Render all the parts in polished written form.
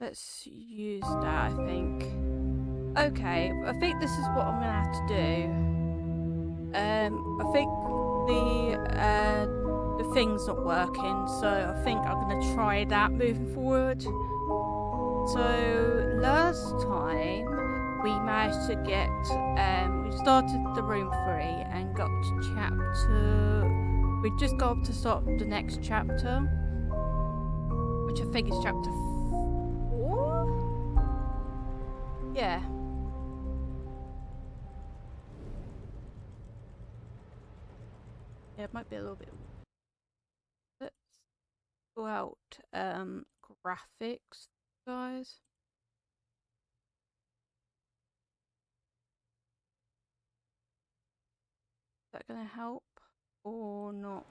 Let's use that, I think. Okay, I think this is what I'm gonna have to do. I think the thing's not working, so I think I'm gonna try that moving forward. So last time we managed to get we started the room 3 and got to chapter. We just got up to start the next chapter, which I think is chapter 4. Yeah. Yeah, it might be a little bit. Let's go out graphics, guys. Is that gonna help or not?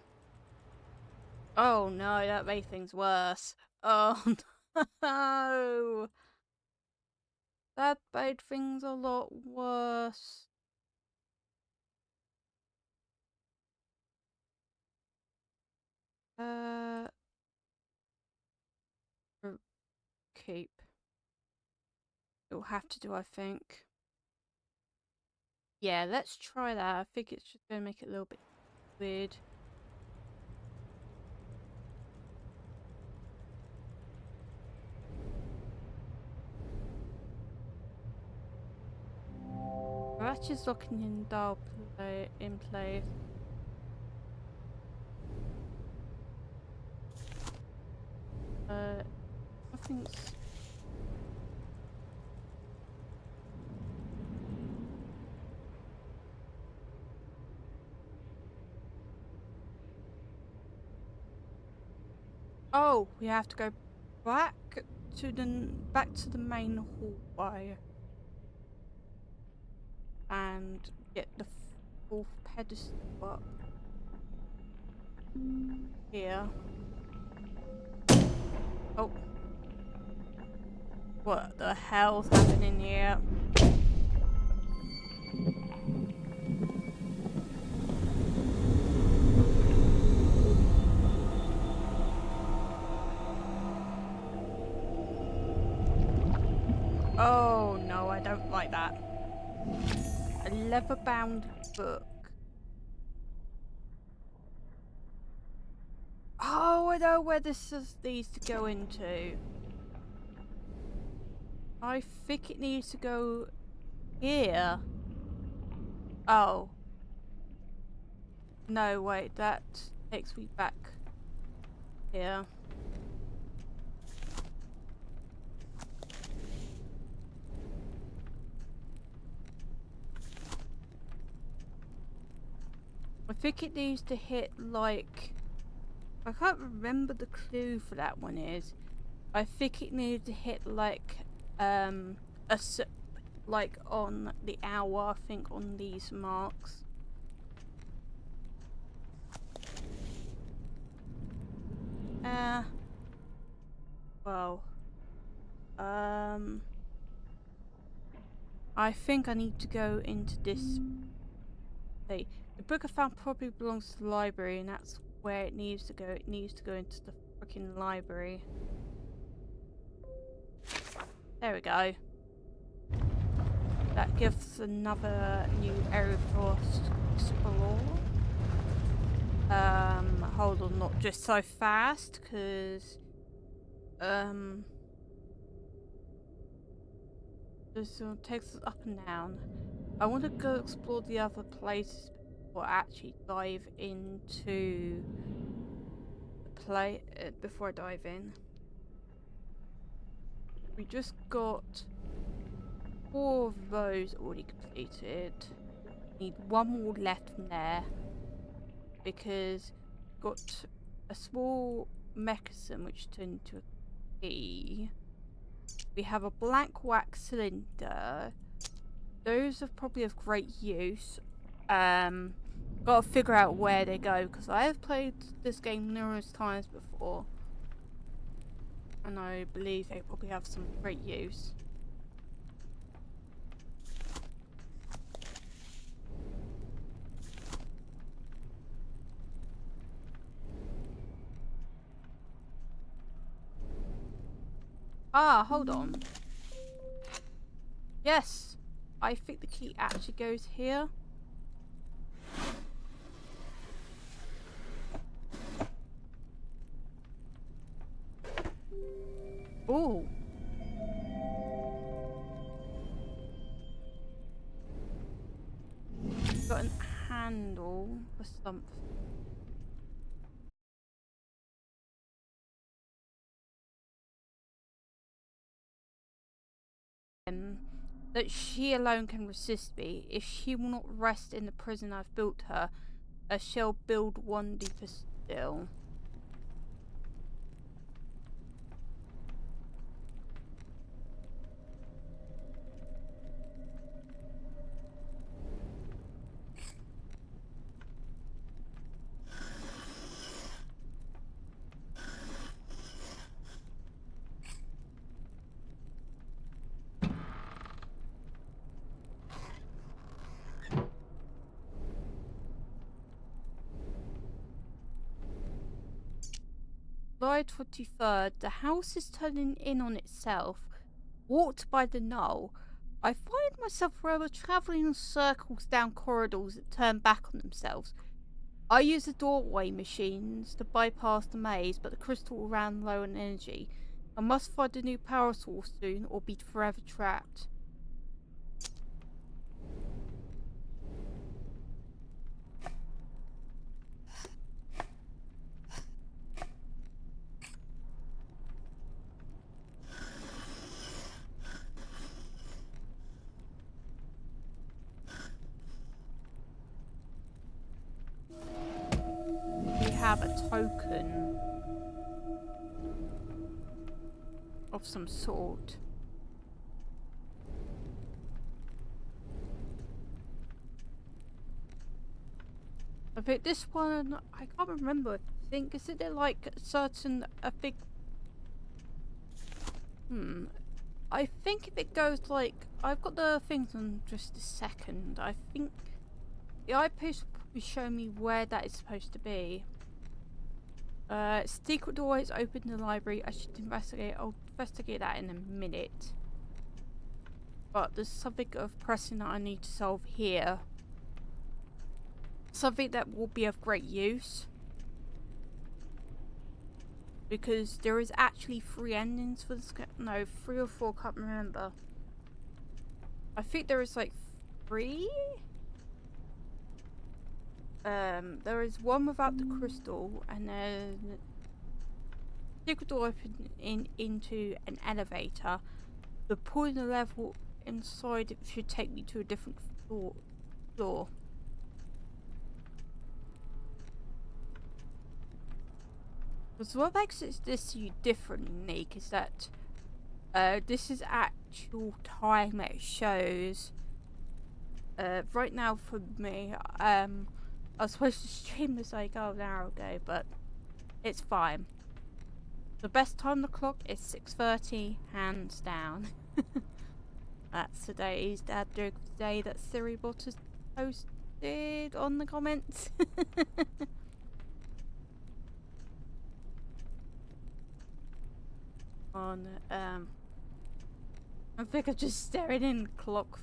Oh no, that made things worse. Oh no, that made things a lot worse. Keep. It'll have to do, I think. Yeah, let's try that. I think it's just gonna make it a little bit weird. Ratchet's is locking in dial in place. Nothing's. Oh, we have to go back to the main hallway and get the 4th pedestal up here. Oh, what the hell's happening here? Oh no, I don't like that. A leather-bound book. Oh, I know where this needs to go into. I think it needs to go here. Oh. No, wait, that takes me back here. I think it needs to hit, like, I can't remember the clue for that one is. I think it needed to hit like like on the hour, I think, on these marks. Well, I think I need to go into this. The book I found probably belongs to the library, and that's where it needs to go. It needs to go into the freaking library. There we go. That gives another new area for us to explore. Hold on, not just so fast, because this takes us up and down. I want to go explore the other places before I actually dive into the play. Before I dive in, we just got 4 of those already completed. Need 1 more left from there because got a small mechanism which turned into a key. We have a blank wax cylinder. Those are probably of great use. Gotta figure out where they go because I have played this game numerous times before, and I believe they probably have some great use. Ah, hold on. Yes, I think the key actually goes here. Ooh. Got an handle for something. That she alone can resist me. If she will not rest in the prison I've built her, I shall build one deeper still. July 23rd, the house is turning in on itself. Walked by the knoll, I find myself forever travelling in circles down corridors that turn back on themselves. I use the doorway machines to bypass the maze, but the crystal ran low on energy. I must find a new power source soon or be forever trapped. We have a token of some sort. I think this one, I can't remember. I think, is it like a certain, a big... I think if it goes like, I've got the things on just a second. I think the eyepiece will probably show me where that is supposed to be. Secret door is open in the library. I should investigate. I'll investigate that in a minute. But there's something of pressing that I need to solve here. Something that will be of great use. Because there is actually 3 endings for this. No, 3 or 4, can't remember. I think there is like 3? There is one without the crystal, and then secret door open into an elevator. The point of the level inside it should take me to a different floor. Because what makes this different and unique is that this is actual time that it shows. Right now for me, I was supposed to stream this like an hour ago, but it's fine. The best time on the clock is 6:30, hands down. That's today's dad joke of the day that SiriBot has posted on the comments. I think I'm just staring in the clock,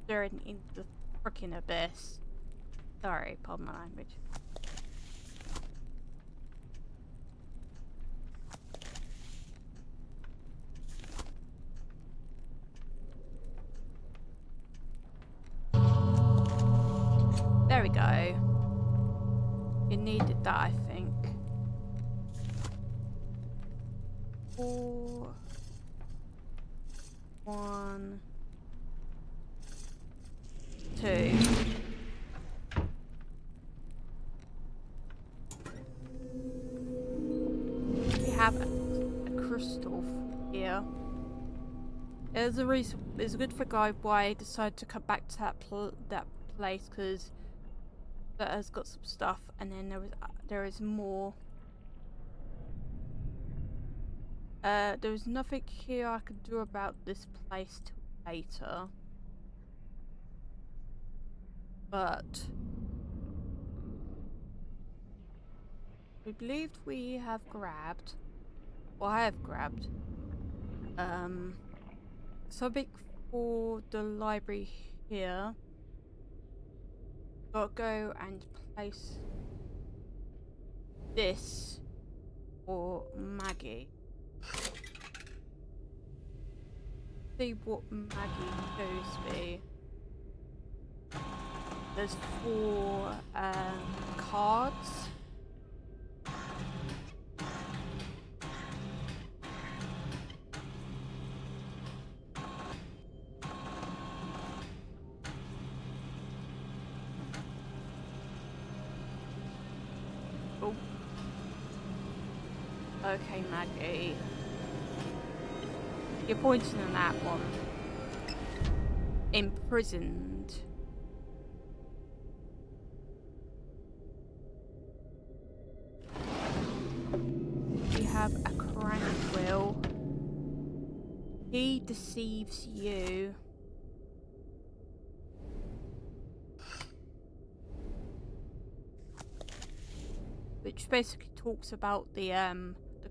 staring into the freaking abyss. Sorry, pardon my language. There we go. You needed that, I think. 4, 1, 2. We have a crystal here. There's a reason. There's a good for guy why I decided to come back to that place, because that has got some stuff, and then there is more. There's nothing here I can do about this place till later. But we believed we have grabbed, or I have grabbed, something for the library here. Gotta go and place this for Maggie. See what Maggie goes be. There's 4 cards. Oh. Okay, Maggie. You're pointing on that one. Imprisoned. We have a crank wheel. He deceives you. Which basically talks about the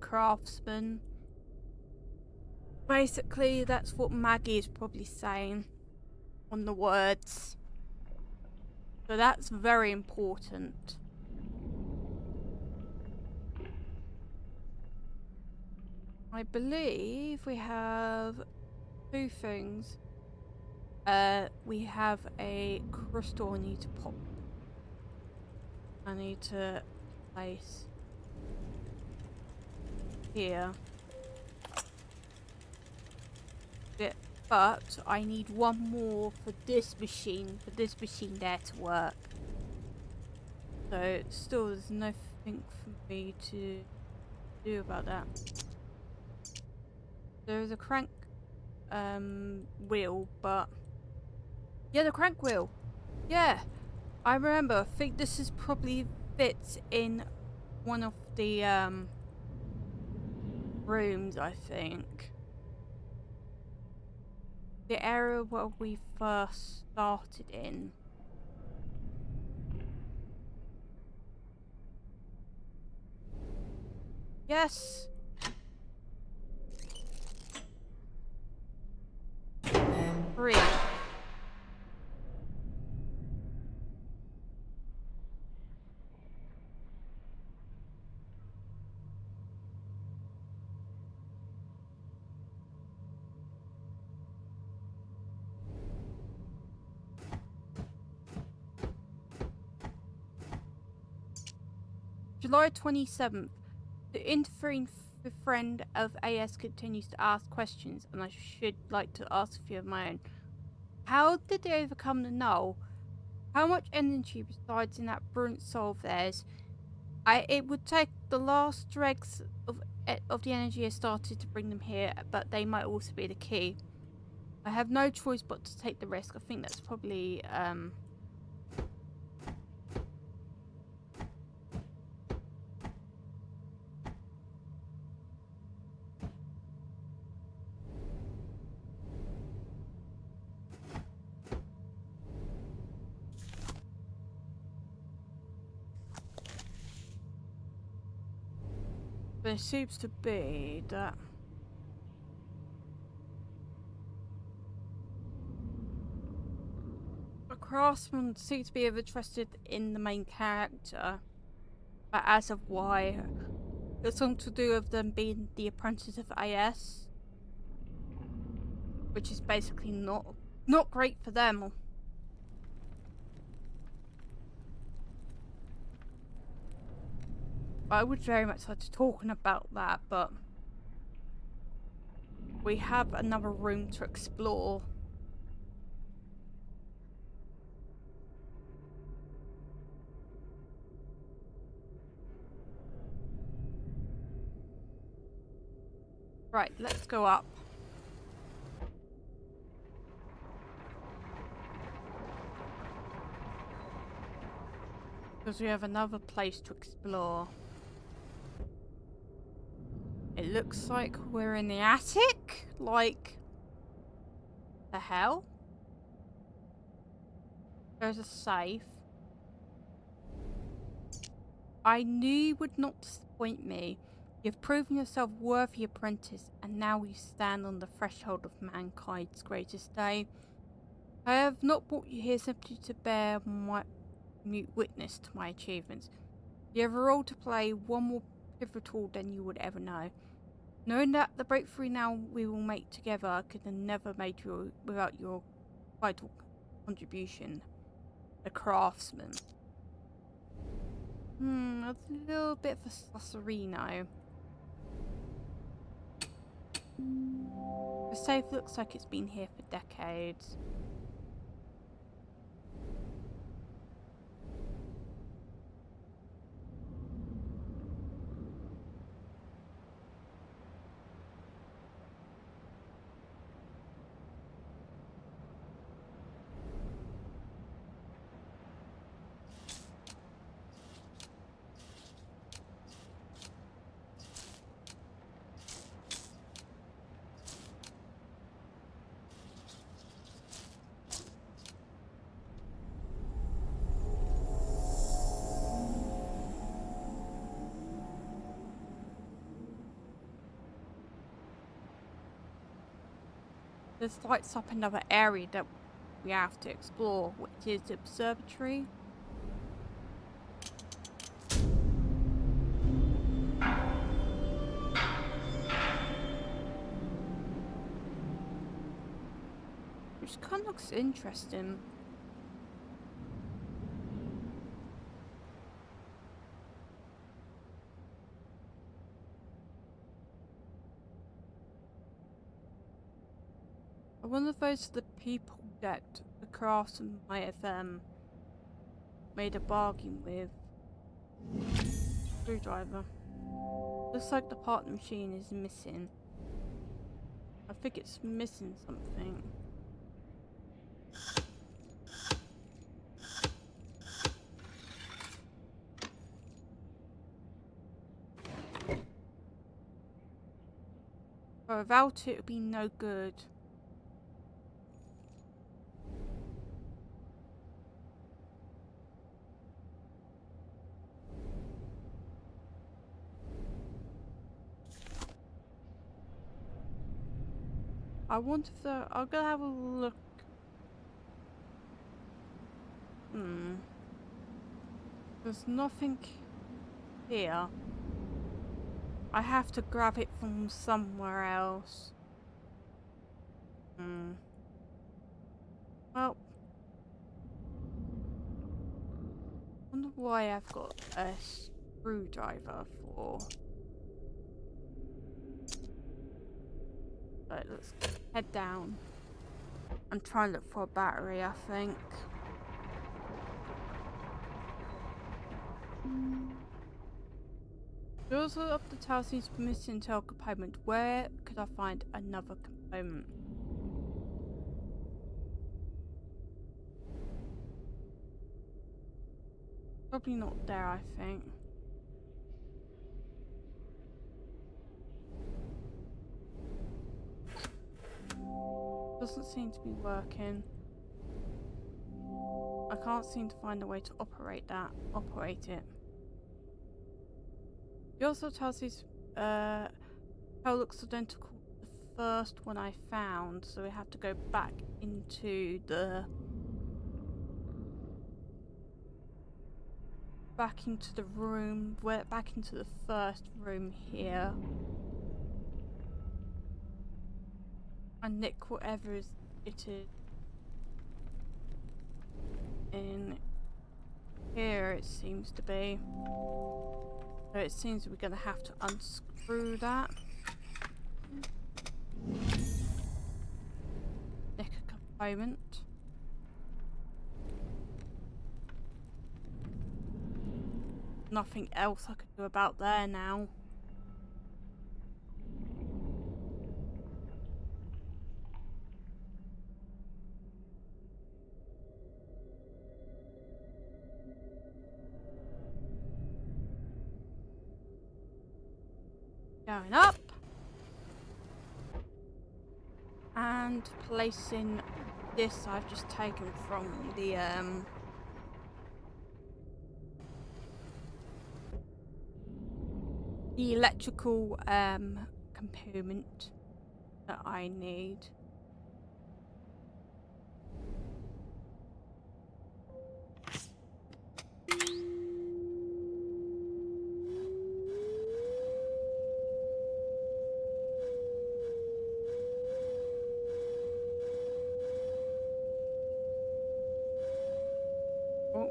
craftsman. Basically, that's what Maggie is probably saying on the words. So that's very important. I believe we have 2 things. We have a crystal I need to pop. I need to place here. But I need 1 more for this machine there to work. So still there's nothing for me to do about that. There's a crank wheel, but yeah, the crank wheel. Yeah, I remember. I think this is probably fits in one of the rooms, I think. The area where we first started in. Yes. Free. July 27th. The interfering friend of AS continues to ask questions, and I should like to ask a few of my own. How did they overcome the null? How much energy resides in that brilliant soul of theirs? It would take the last dregs of the energy I started to bring them here, but they might also be the key. I have no choice but to take the risk. I think that's probably there seems to be that a craftsman seems to be interested in the main character, but as of why, it's something to do with them being the apprentice of AS, which is basically not great for them. I would very much like to talk about that, but we have another room to explore. Right, let's go up. Because we have another place to explore. It looks like we're in the attic? Like, the hell? There's a safe. I knew you would not disappoint me. You've proven yourself worthy apprentice, and now you stand on the threshold of mankind's greatest day. I have not brought you here simply to bear my mute witness to my achievements. You have a role to play, one more pivotal than you would ever know. Knowing that the breakthrough now we will make together could have never made you without your vital contribution. The craftsman. That's a little bit of a susserino. The safe looks like it's been here for decades. This lights up another area that we have to explore, which is the observatory. Which kind of looks interesting. I wonder if those are the people that the craftsman might have made a bargain with. Screwdriver. Looks like the part of the machine is missing. I think it's missing something. But without it, it would be no good. I wonder if I'm gonna have a look. There's nothing here. I have to grab it from somewhere else. Well, I wonder why I've got a screwdriver for. Right, let's head down and try and look for a battery, I think. The also of the tower seems to be missing a component. Where could I find another component? Probably not there, I think. Doesn't seem to be working. I can't seem to find a way to operate it. It also tells us how it looks identical to the first one I found, so we have to go back into the room, back into the first room here. And nick whatever it is in here, it seems to be. So it seems we're gonna have to unscrew that. Nick a component. Nothing else I could do about there now. Going up and placing this I've just taken from the the electrical component that I need. Oh.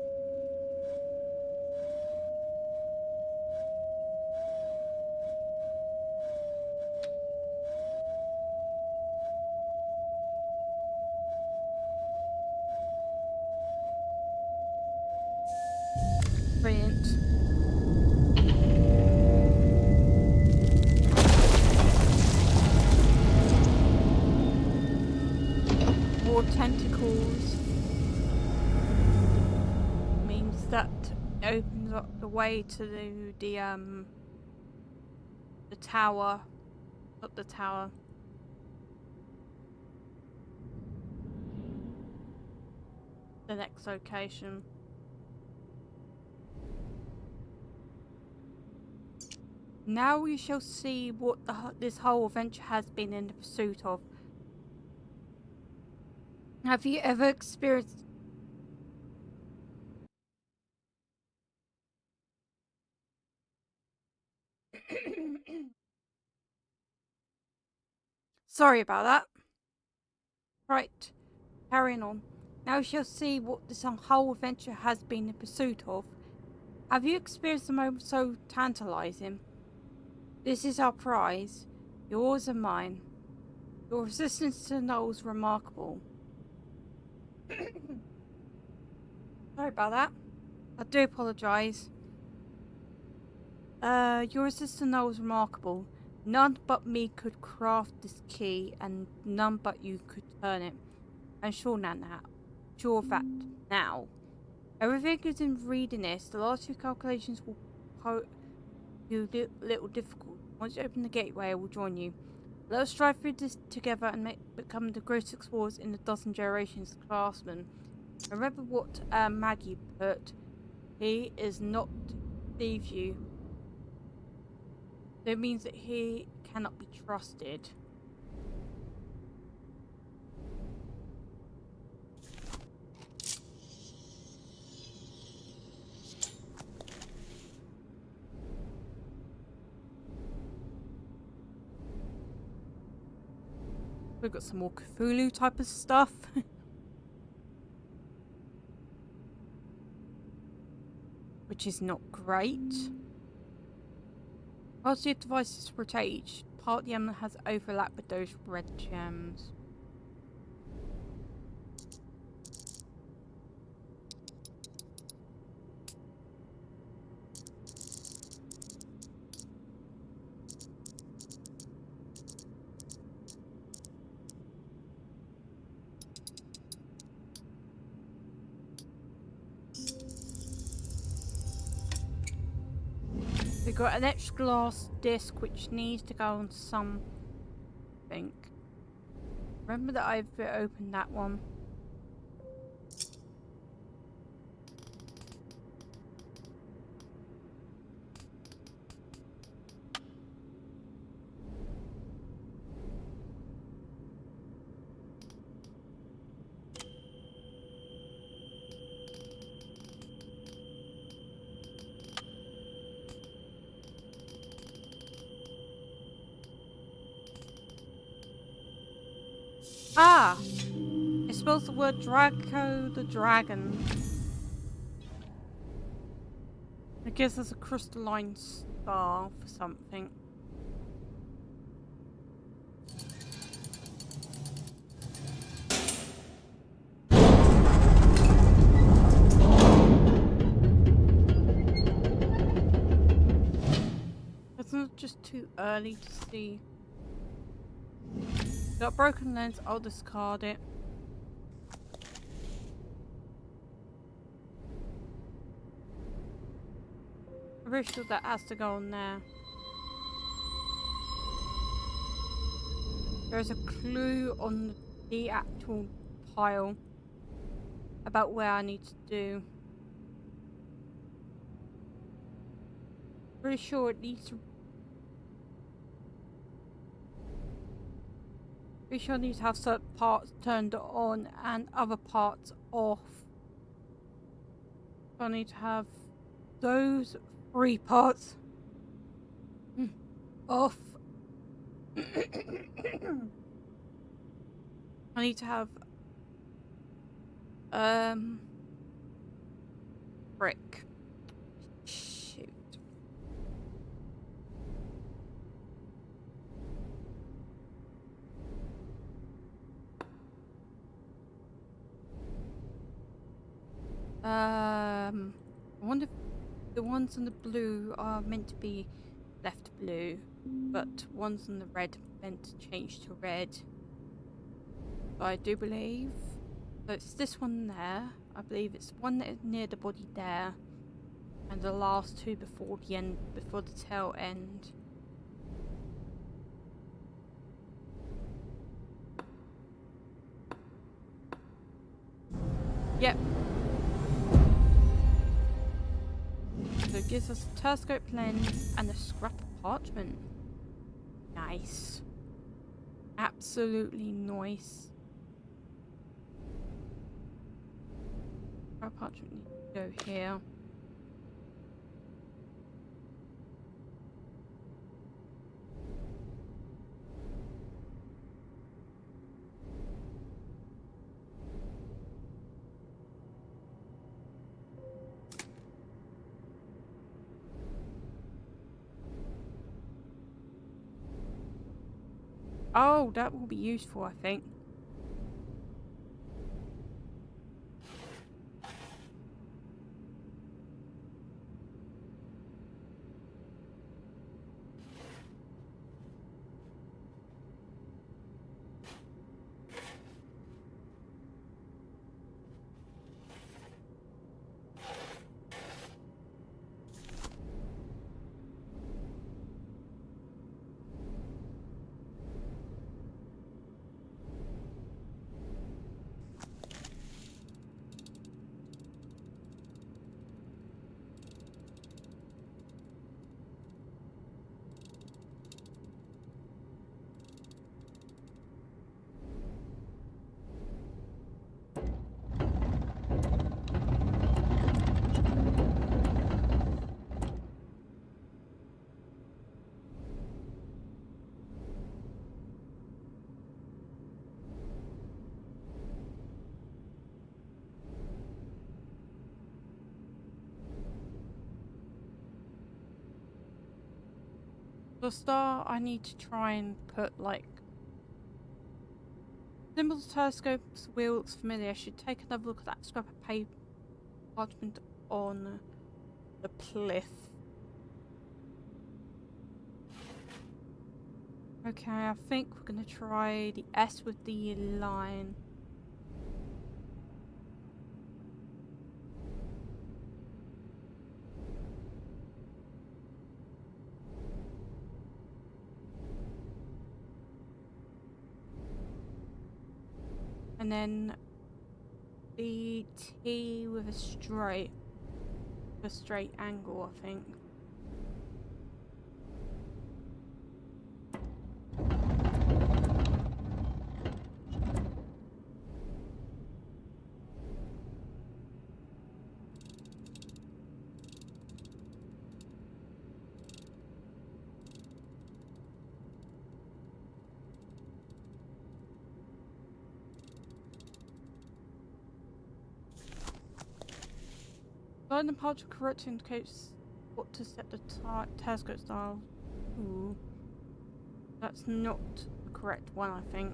Brilliant. More tentacles means that it opens up the way to the tower, not the tower. The next location. Now we shall see what this whole adventure has been in the pursuit of. Have you ever experienced... Sorry about that. Right, carrying on. Now we shall see what this whole adventure has been in pursuit of. Have you experienced a moment so tantalizing? This is our prize, yours and mine. Your resistance to the null is remarkable. Sorry about that. I do apologise. Your resistance to the null is remarkable. None but me could craft this key, and none but you could turn it. I'm sure of that now. Everything is in readiness. The last few calculations will be a little difficult. Once you open the gateway, I will join you. Let us strive through this together and become the greatest explorers in a dozen generations, craftsmen. Remember what Maggie put. He is not to deceive you. That means that he cannot be trusted. We've got some more Cthulhu type of stuff. Which is not great. Whilst your devices rotate, part of the element has overlap with those red gems. We've got an extra glass disc which needs to go on something. Remember that I've opened that one. Ah! It spells the word Draco the Dragon. It gives us a crystalline star for something. It's not just too early to see. Got a broken lens, I'll discard it. I'm pretty sure that has to go on there. There's a clue on the actual tile about where I need to do. Pretty sure it needs to We shall need to have certain parts turned on and other parts off. I need to have those 3 parts off. I need to have brick. Shoot. I wonder if the ones in the blue are meant to be left blue, but ones in the red meant to change to red. But I do believe so. It's this one there. I believe it's one that is near the body there, and the last 2 before the end, before the tail end. Yep. So it gives us a telescope lens and a scrap of parchment. Nice. Absolutely nice. Our parchment needs to go here. Oh, that will be useful, I think. For a start, I need to try and put like symbols, telescopes, wheel looks familiar. I should take another look at that scrap of paper parchment on the cliff. Okay, I think we're gonna try the S with the line. And then the T with a straight angle, I think. Line and parchment correct indicates what to set the telescope style. Ooh. That's not the correct one, I think.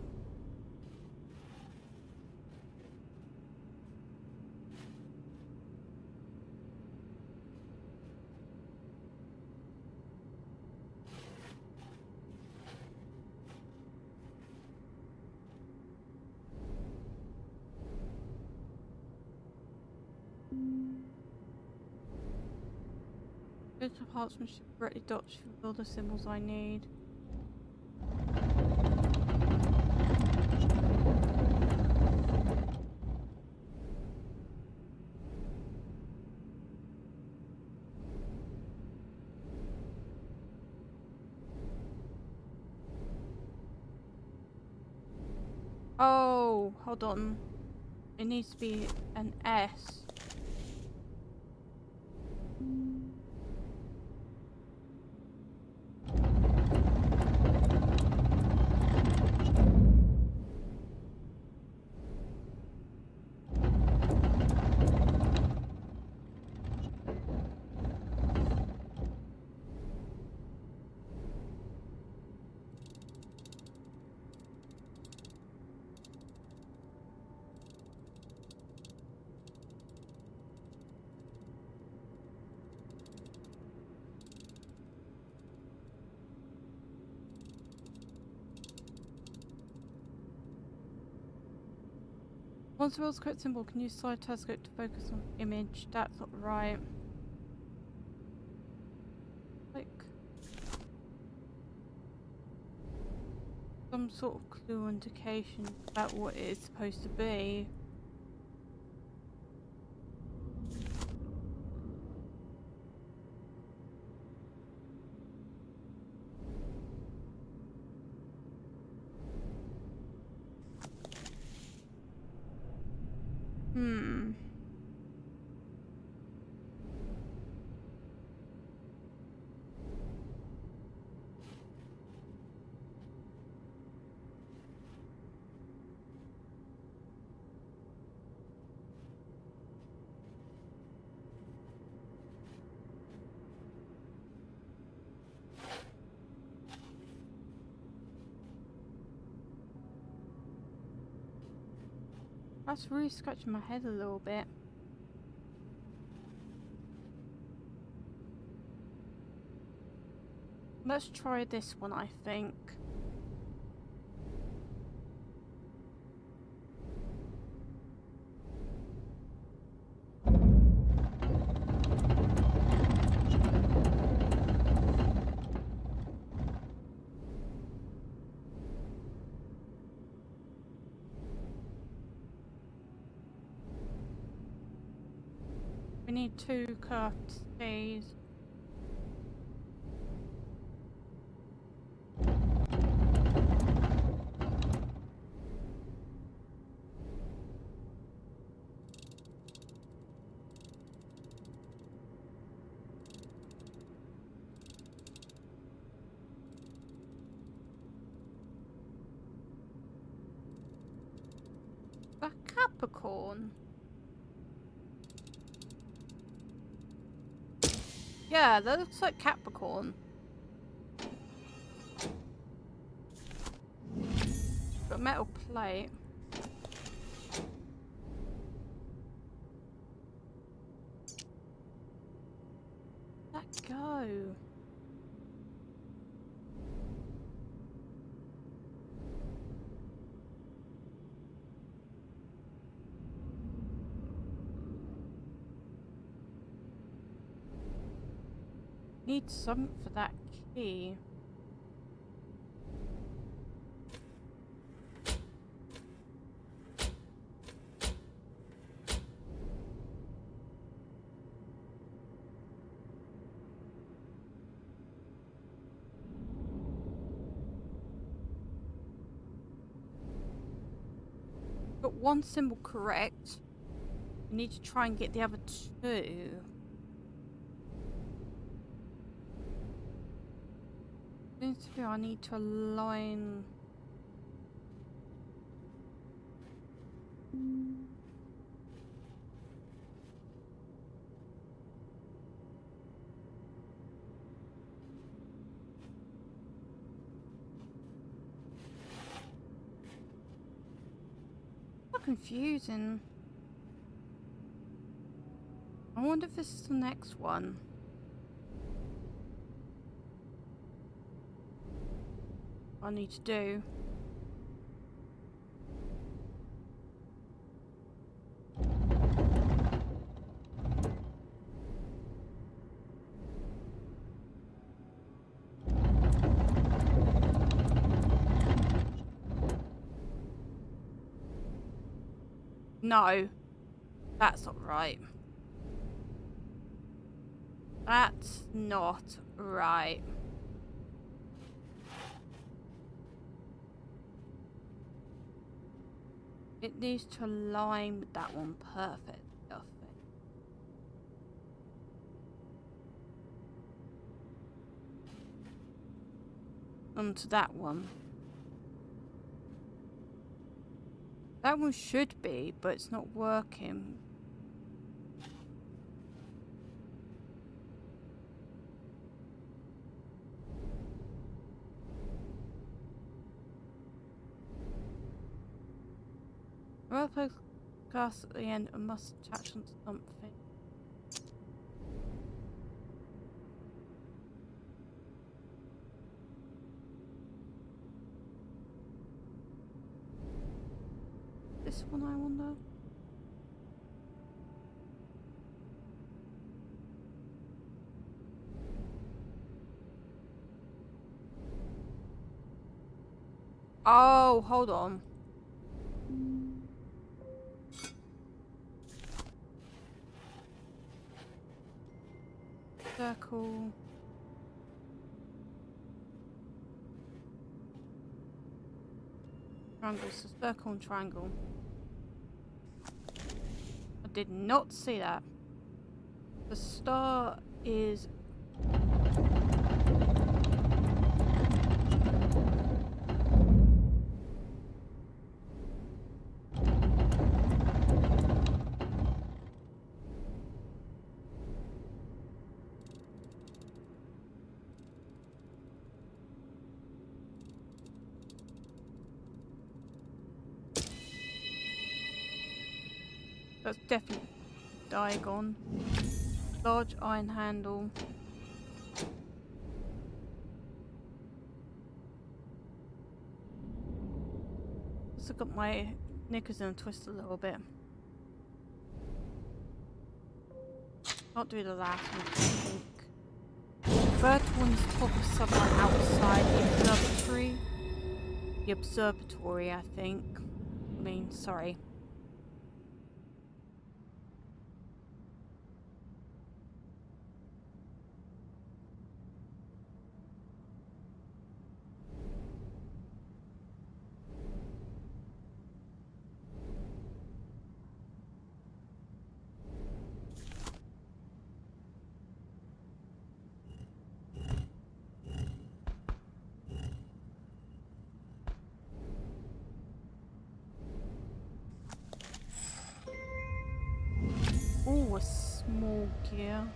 Digital parchment should correctly dot to all the symbols I need. Oh, hold on. It needs to be an S. Once the world's correct symbol, can use slide telescope to focus on image. That's not right. Like some sort of clue or indication about what it is supposed to be. That's really scratching my head a little bit. Let's try this one, I think. We need 2 curved stays. A Capricorn. Yeah, that looks like Capricorn. Got a metal plate. Let go. Need something for that key. Got one symbol correct. We need to try and get the other 2. Seems to be I need to align. So confusing. I wonder if this is the next one. I need to do. No, that's not right. That's not right. It needs to align with that one perfectly, I think. Onto that one. That one should be, but it's not working. Well, put glass at the end and must attach onto something. This one, I wonder. Oh, hold on. Circle. Triangle, so circle and triangle. I did not see that. The star is... That's definitely Diagon. Large iron handle. Also got my knickers in a twist a little bit. Can't do the last one, I think. Third one's top of somewhere outside the observatory. The observatory, I think. I mean, sorry. Oh, a small gear.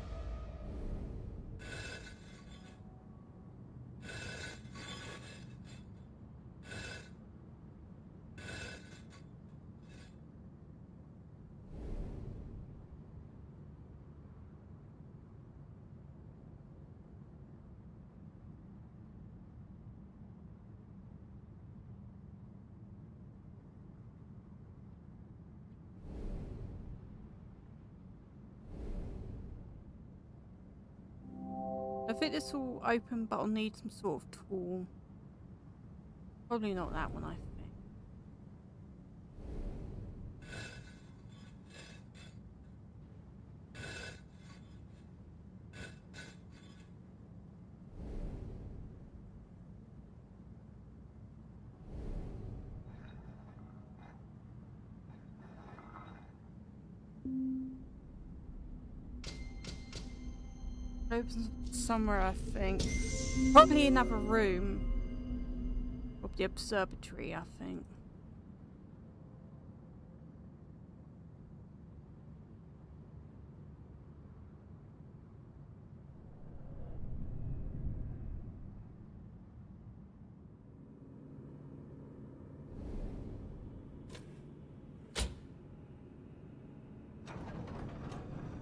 I think this will open, but I'll need some sort of tool. Probably not that one, I think. Opens somewhere, I think. Probably another room of the observatory, I think.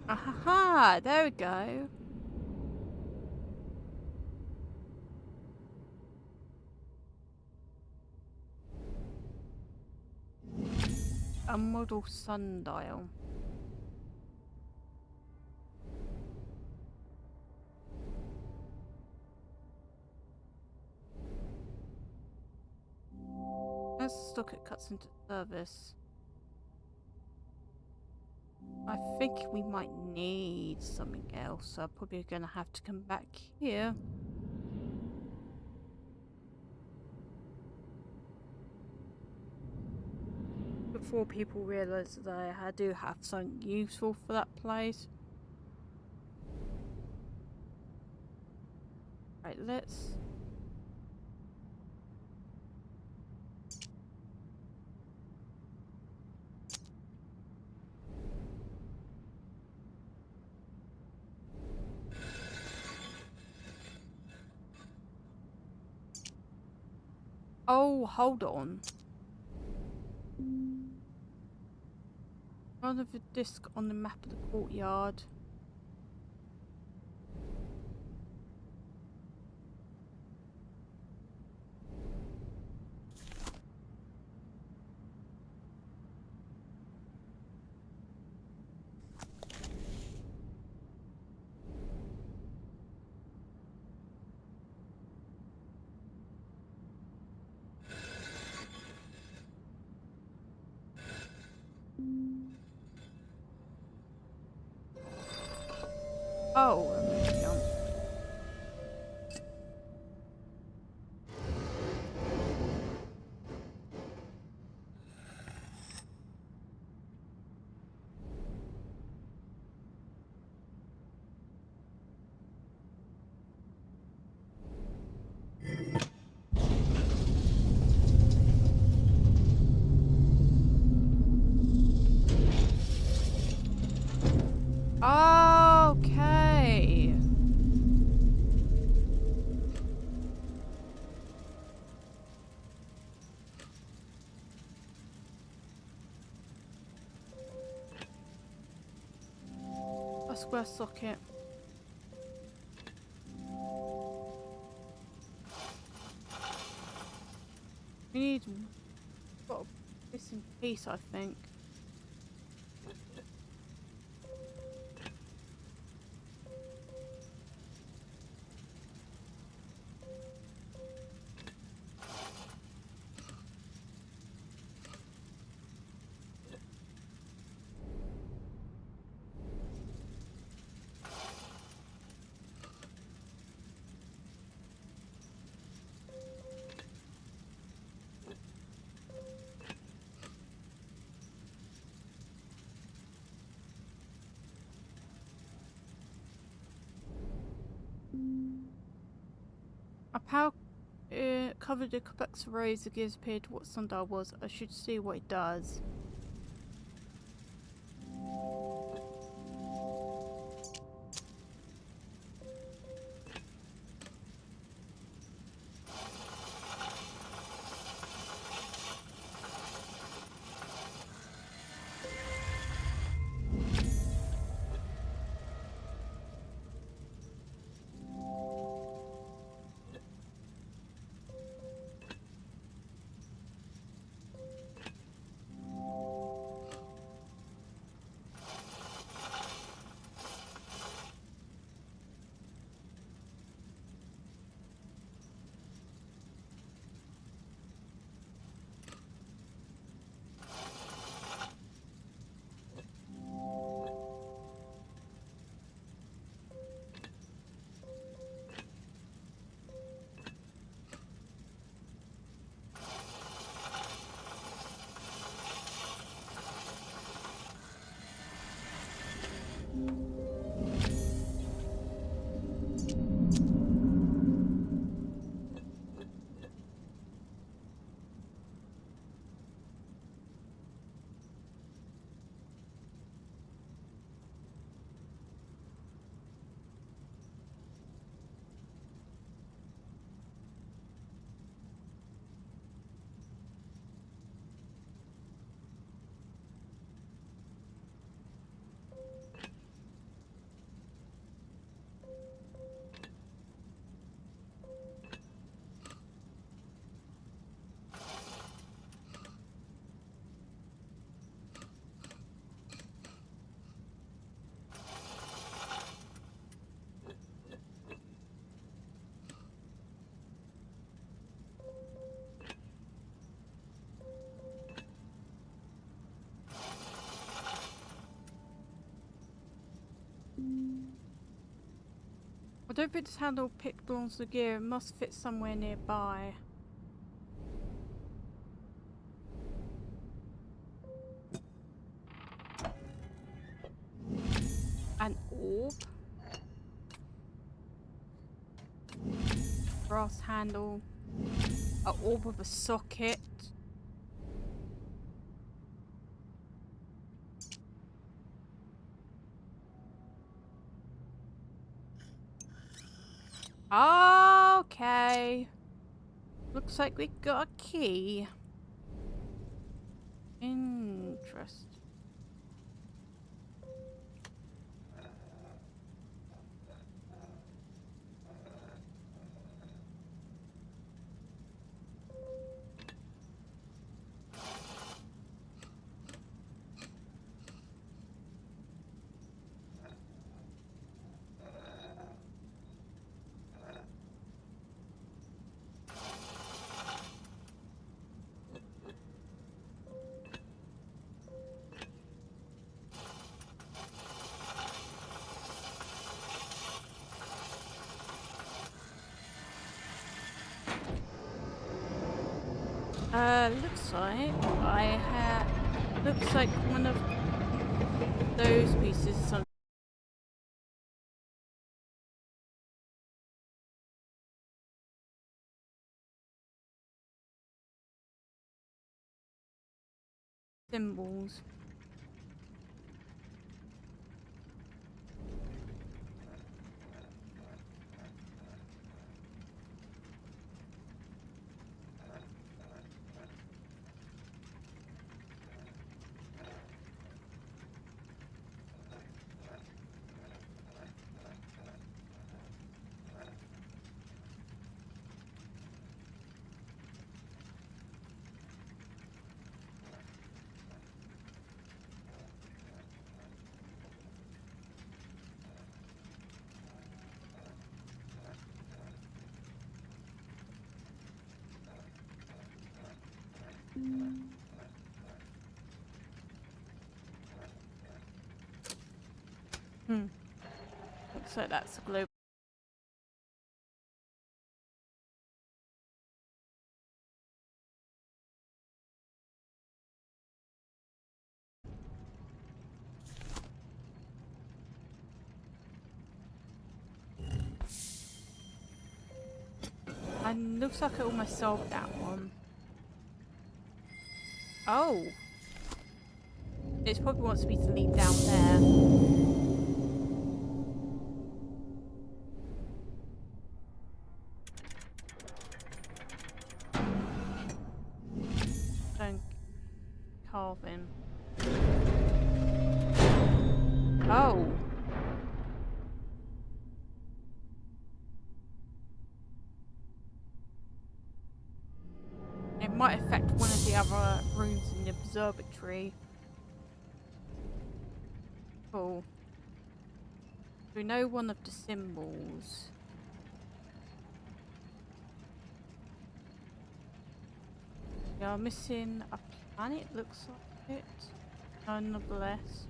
Ahaha! There we go. A model sundial. Let's look at cuts into service. I think we might need something else, so I'm probably gonna have to come back here. before people realise that I do have something useful for that place. Right, let's... Oh, hold on. One of the disc on the map of the courtyard. Oh, jump. Okay. A square socket. We need got a missing piece, I think. A power covered a complex arrays that gives appeared what sundial was. I should see what it does. I don't think this handle pick belongs to the gear. It must fit somewhere nearby. orb. Brass handle. An orb with a socket. Okay. Looks like we got a key. Interesting. Looks like looks like one of those pieces is on symbols. Looks like that's a globe. And looks like I almost solved that one. Oh. It probably wants me to lead down there. Don't carve him. Oh. It might affect one of the other rooms in the observatory. Cool. We know one of the symbols. We are missing a planet, looks like it. Nonetheless.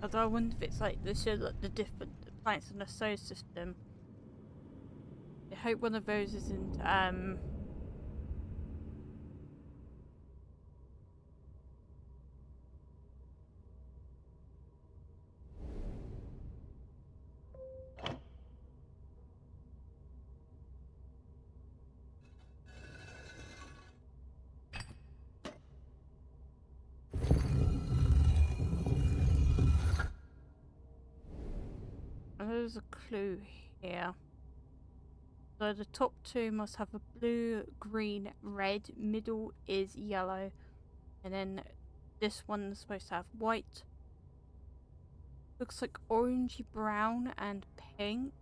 Although I wonder if it's like the different planets in the solar system. I hope one of those isn't there's a clue here. So the top two must have a blue, green, red, middle is yellow, and then this one's supposed to have white. Looks like orangey brown and pink.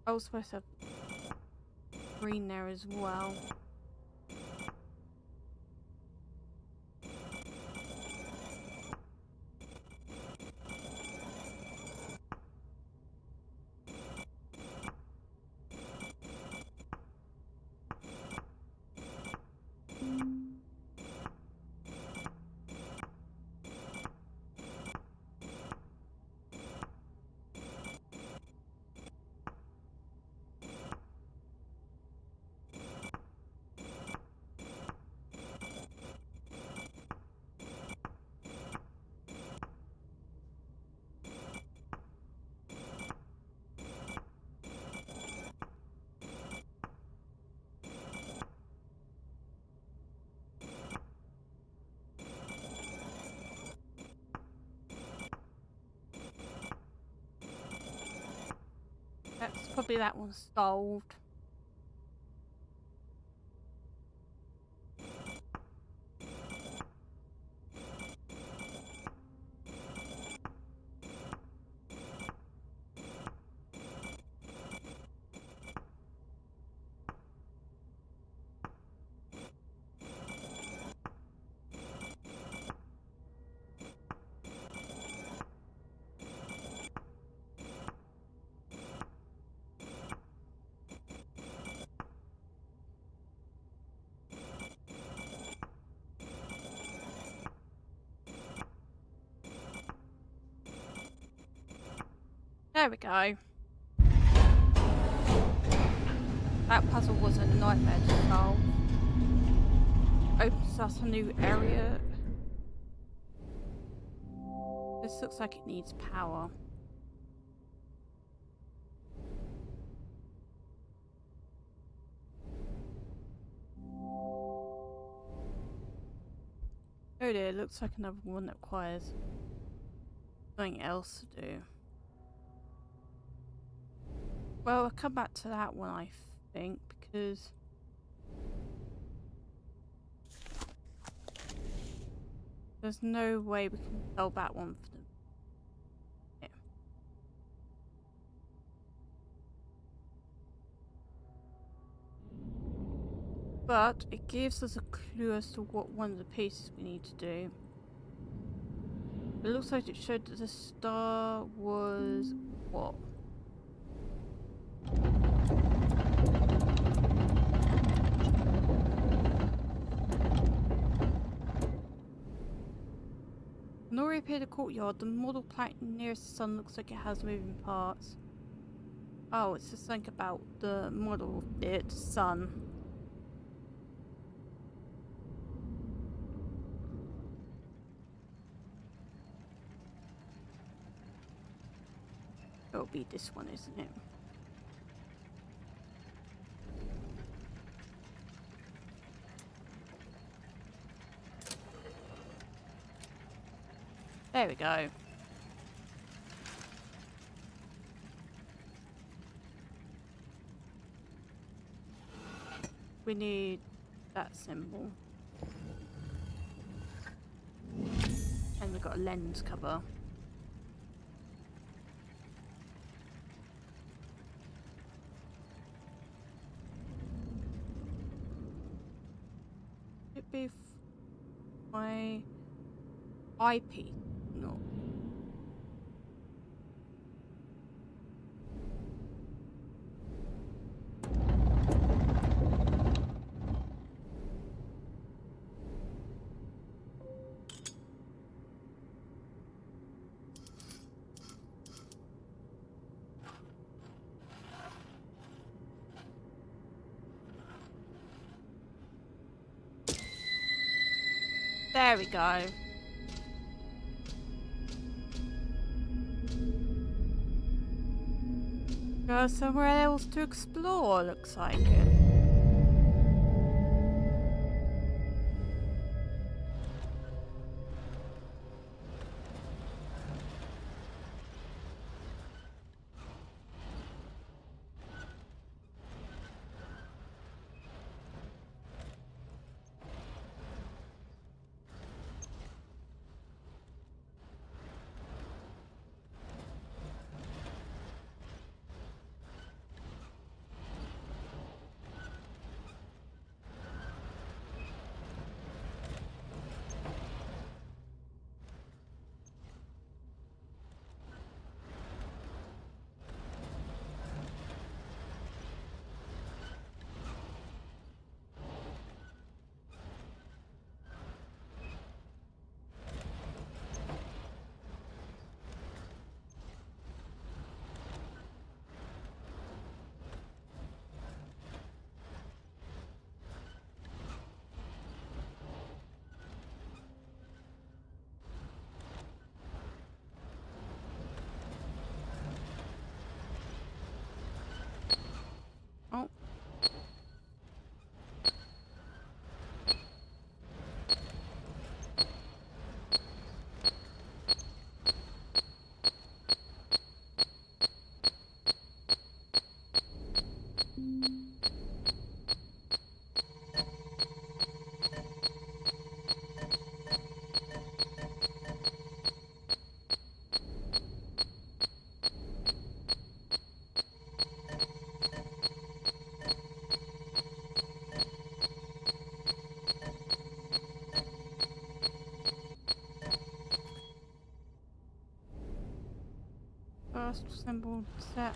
I was supposed to have green there as well. That's probably that one solved. There we go. That puzzle was a nightmare to solve. Opens us a new area. This looks like it needs power. Oh dear, looks like another one that requires something else to do. Well, I'll come back to that one, I think, because there's no way we can sell that one for them. Yeah. But it gives us a clue as to what one of the pieces we need to do. It looks like it showed that the star was what? Nori appeared at the courtyard. The model planet nearest the sun looks like it has moving parts. Oh, it's just something about the model bit, sun. It'll be this one, isn't it? There we go. We need that symbol. And we've got a lens cover. It'd be my IP. No. There we go. Go somewhere else to explore, looks like it. First symbol set.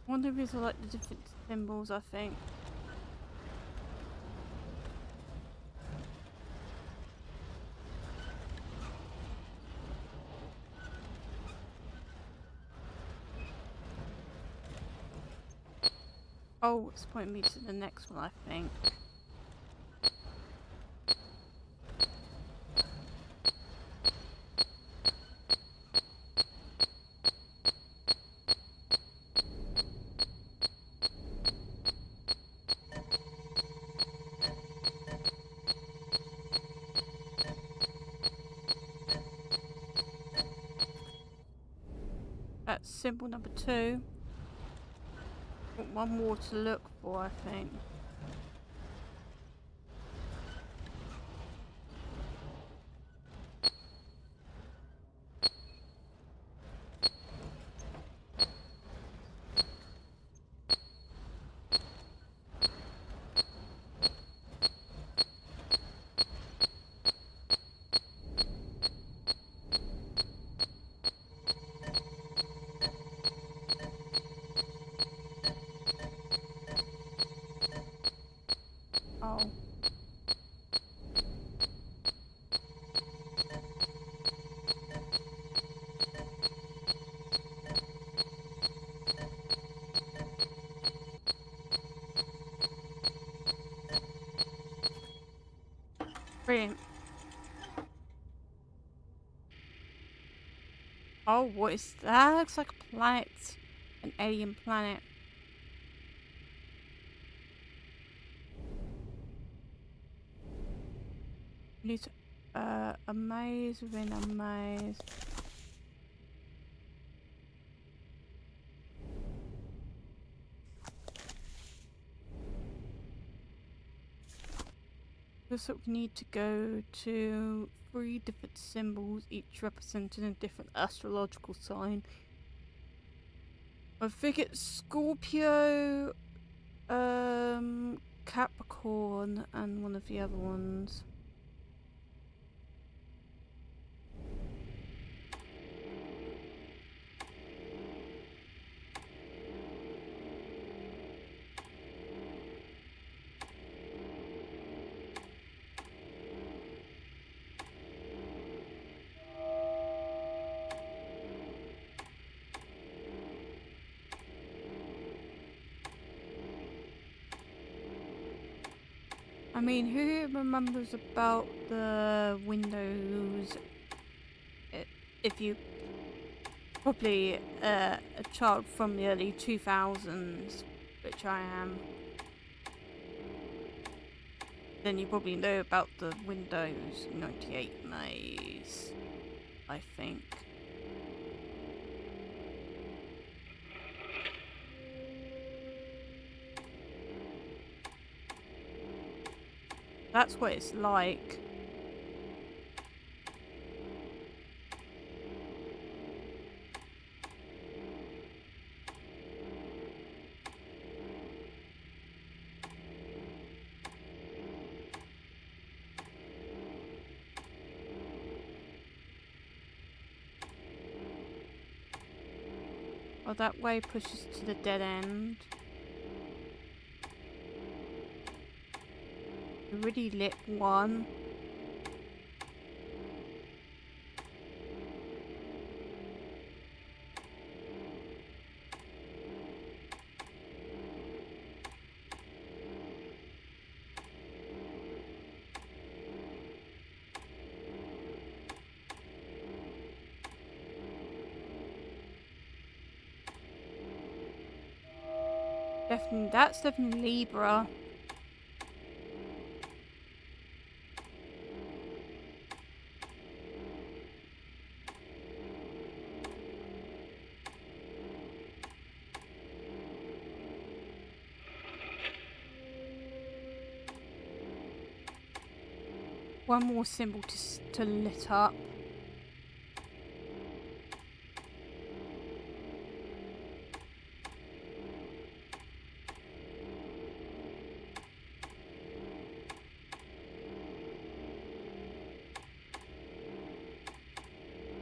I wonder if these are like the different symbols, I think. Oh, it's pointing me to the next one, I think. That's symbol number 2. Got one more to look for, I think. Oh. Brilliant. Oh, what is that? Looks like a planet. An alien planet. Need to, a maze within a maze. Looks like we need to go to 3 different symbols, each representing a different astrological sign. I think it's Scorpio, Capricorn, and one of the other ones. I mean, who remembers about the Windows? If you probably a child from the early 2000s, which I am, then you probably know about the Windows 98 maze, I think. That's what it's like. Well, that way pushes to the dead end. Already lit one. Definitely, that's definitely Libra. One more symbol to lit up.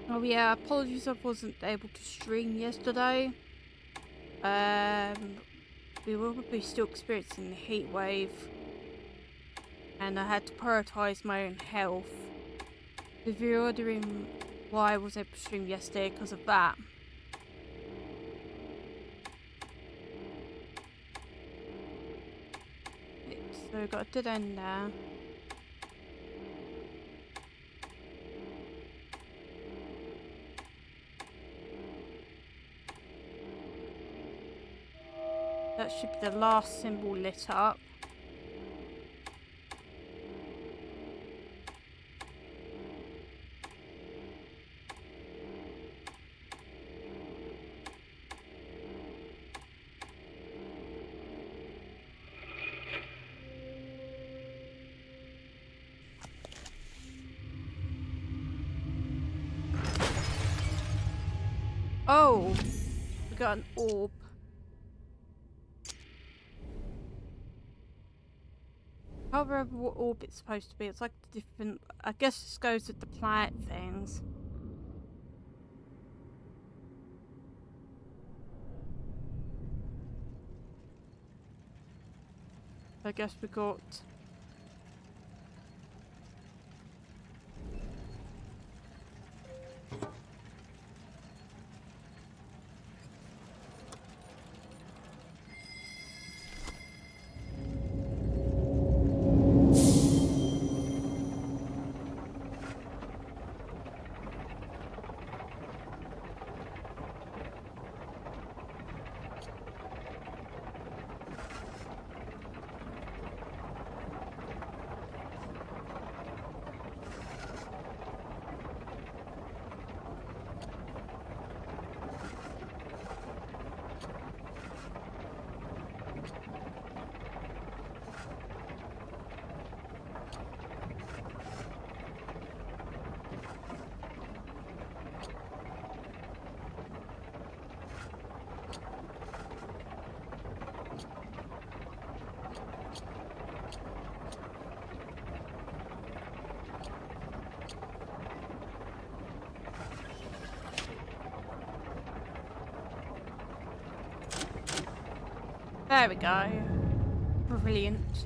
Oh yeah, apologies I wasn't able to stream yesterday. We were probably still experiencing the heat wave, and I had to prioritise my own health. If you're wondering why I was able to stream yesterday, because of that. So we've got a dead end there. That should be the last symbol lit up. Oh, we got an orb. I can't remember what orb it's supposed to be. It's like different. I guess this goes with the planet things. I guess we got. There we go. Brilliant.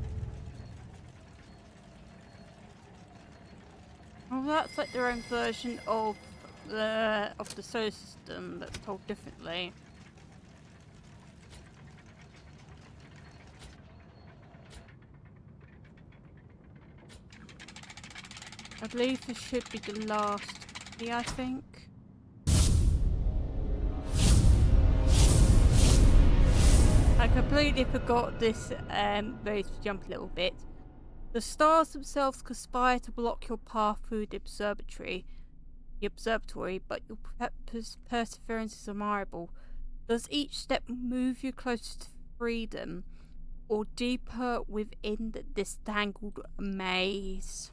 Well, that's like their own version of the solar system that's told differently. I believe this should be the last key, I think. I completely forgot this, ready to jump a little bit. The stars themselves conspire to block your path through the observatory, but your perseverance is admirable. Does each step move you closer to freedom, or deeper within this tangled maze?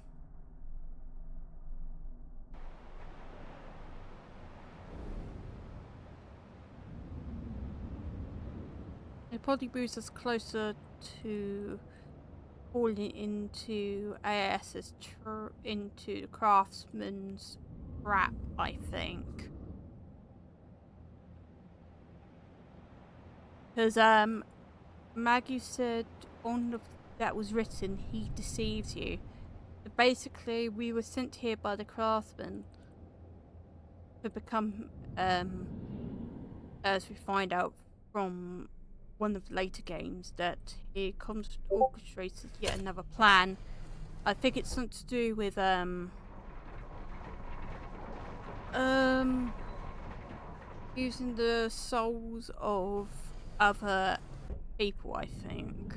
It probably moves us closer to falling into into the craftsman's trap, I think. Because Maggie said on that was written, he deceives you. Basically, we were sent here by the craftsman to become, as we find out from one of the later games, that he comes orchestrates yet another plan. I think it's something to do with using the souls of other people, I think.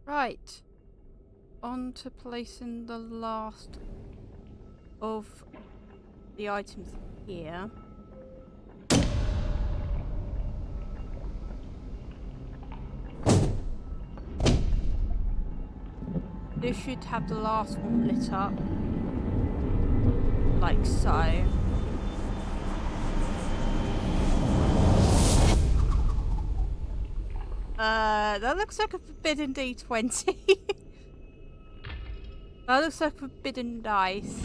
Right. On to placing the last of the items here. This should have the last one lit up. Like so. That looks like a forbidden D20. That looks like a forbidden dice.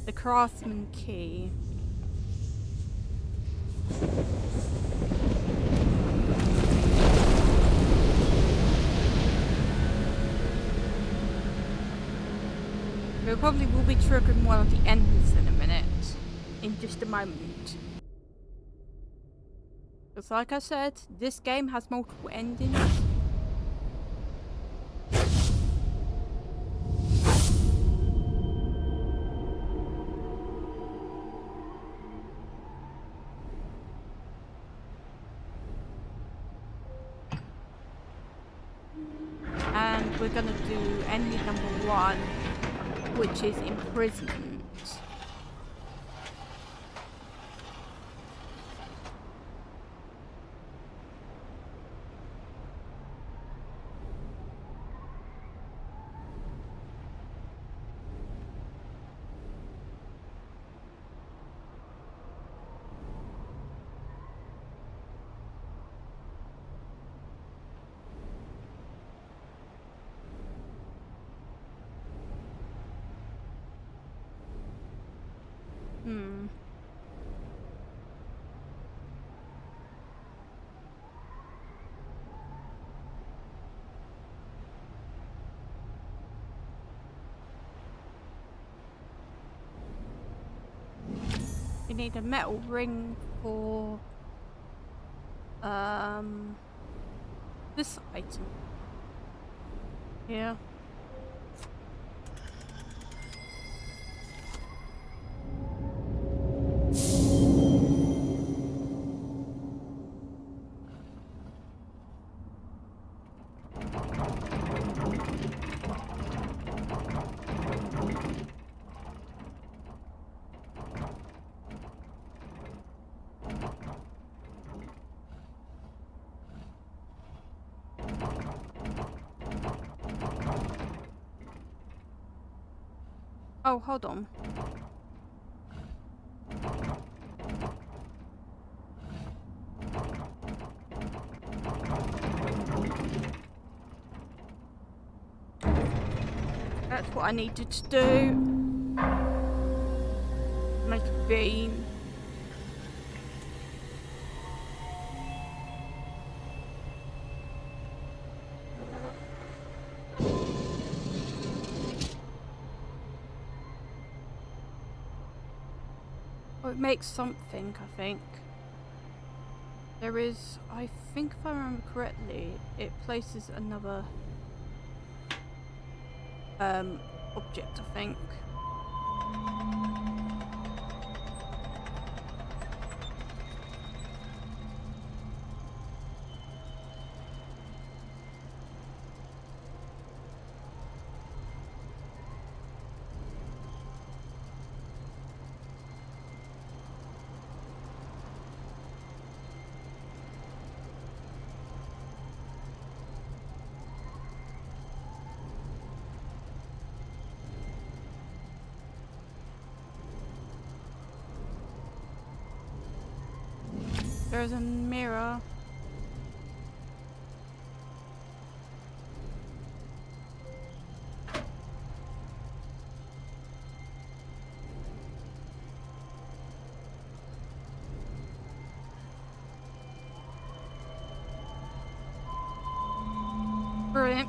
The craftsman key. We probably will be triggering one of the endings in a minute. In just a moment. Because like I said, this game has multiple endings. And we're gonna do ending number 1, which is imprisonment. We need a metal ring for this item. Yeah. Oh, hold on. That's what I needed to do. Make a beam. Oh, it makes something, I think. There is, I think if I remember correctly, it places another object, I think. There's a mirror. Brilliant.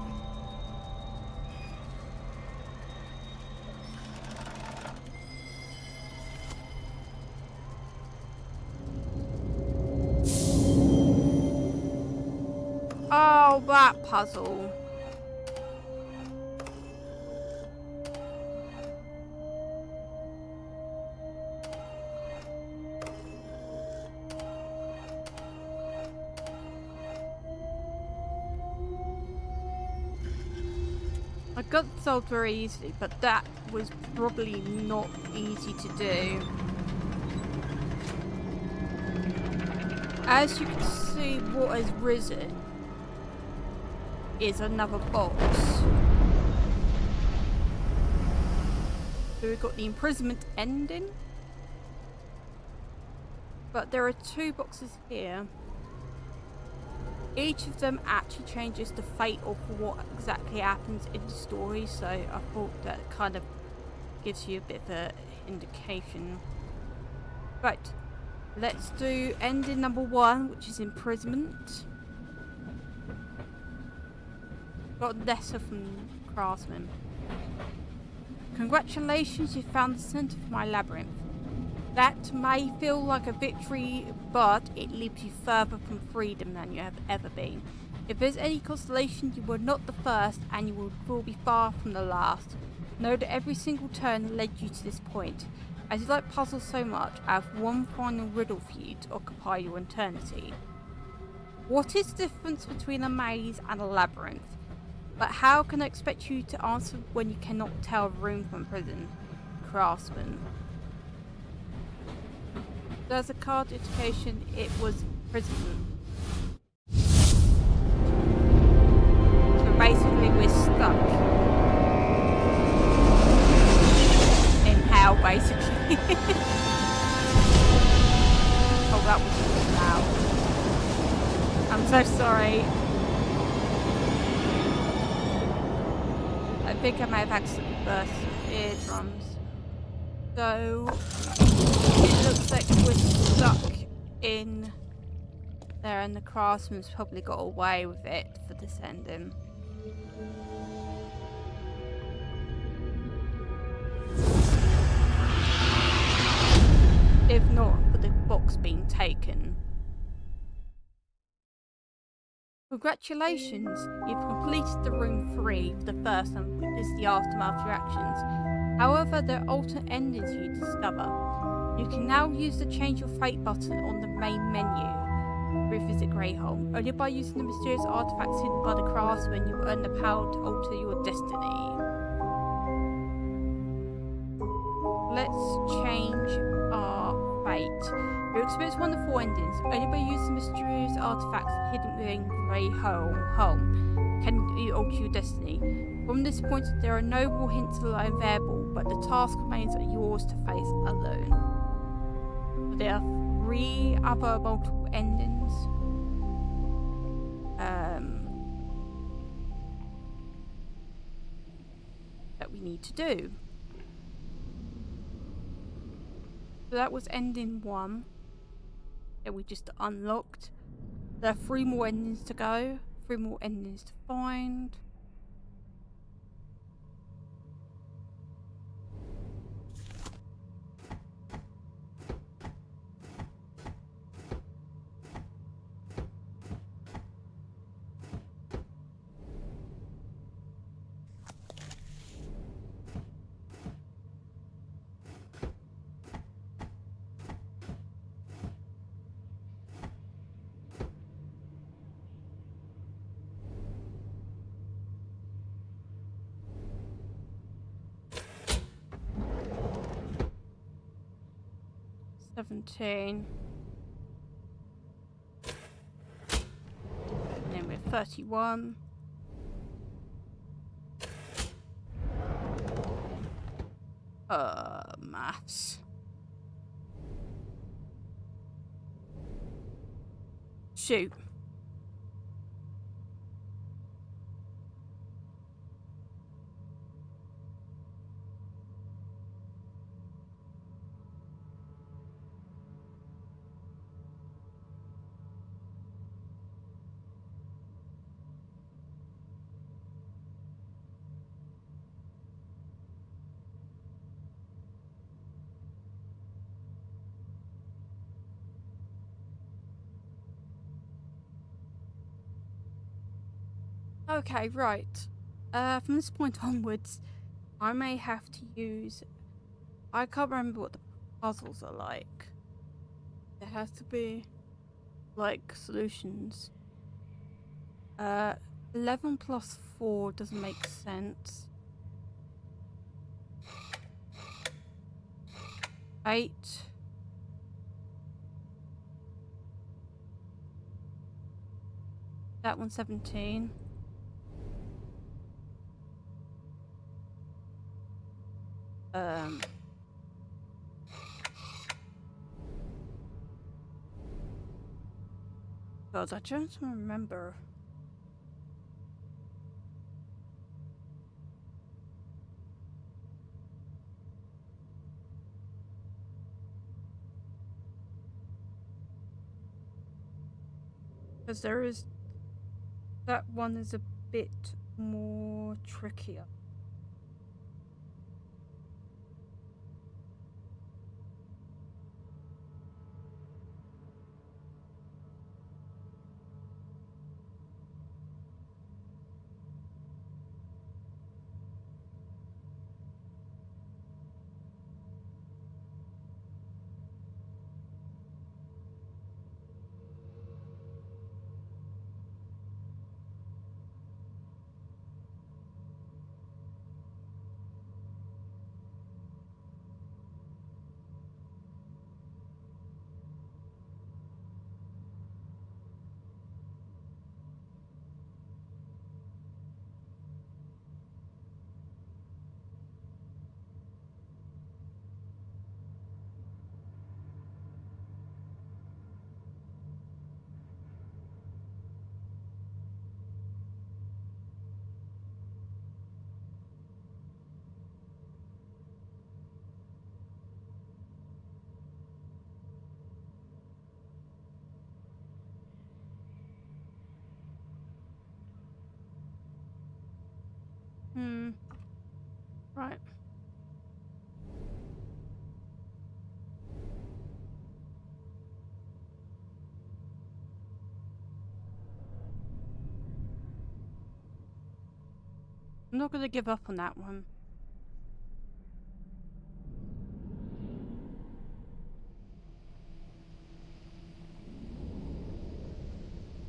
Oh, that puzzle. got solved very easily, but that was probably not easy to do. As you can see, what has risen is another box. So we've got the imprisonment ending, but there are 2 boxes here. Each of them actually changes the fate of what exactly happens in the story, so I thought that kind of gives you a bit of an indication. Right, let's do ending number 1, which is imprisonment. Got a letter from Craftsman. Congratulations, you found the center for my labyrinth. That may feel like a victory, but it leaves you further from freedom than you have ever been. If there's any consolation, you were not the first, and you will be far from the last. Know that every single turn led you to this point. As you like puzzles so much, I have one final riddle for you to occupy your eternity. What is the difference between a maze and a labyrinth? But how can I expect you to answer when you cannot tell a room from prison? Craftsman. There's a card indication it was prison. So basically we're stuck in hell, basically. Oh, that was loud. I'm so sorry. I think I may have accidentally burst eardrums. So it looks like we're stuck in there, and the Craftsman's probably got away with it for this ending. If not, for the box being taken. Congratulations, you've completed the room 3 for the first and witnessed the aftermath reactions. However, there are alternate endings you discover. You can now use the Change Your Fate button on the main menu. Revisit Greyhole. Only by using the mysterious artifacts hidden by the Craftsman you will earn the power to alter your destiny. Let's change our fate. You experience one of 4 endings. Only by using the mysterious artifacts hidden within Greyhole can you alter your destiny. From this point, there are no more hints that are invariable, but the task remains yours to face alone. There are 3 other multiple endings. That we need to do. So that was ending 1 that we just unlocked. There are 3 more endings to go, 3 more endings to find. $17. And then we're 31. Maths. Shoot. Okay, right. From this point onwards, I may have to use... I can't remember what the puzzles are like. There has to be, like, solutions. 11 plus 4 doesn't make sense. 8. That one's 17. God, I don't remember. Because there is... That one is a bit more trickier. Right. I'm not gonna give up on that one.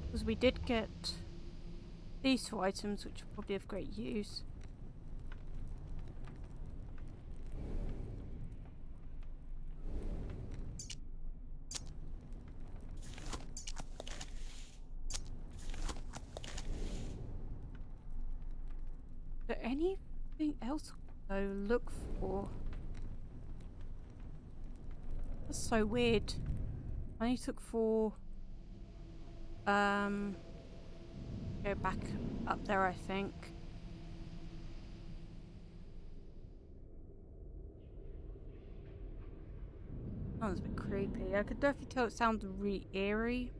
Because we did get these 2 items, which will probably have great use. Is there anything else to look for? That's so weird. I only took 4. Go back up there, I think. That was a bit creepy. I could definitely tell it sounds really eerie.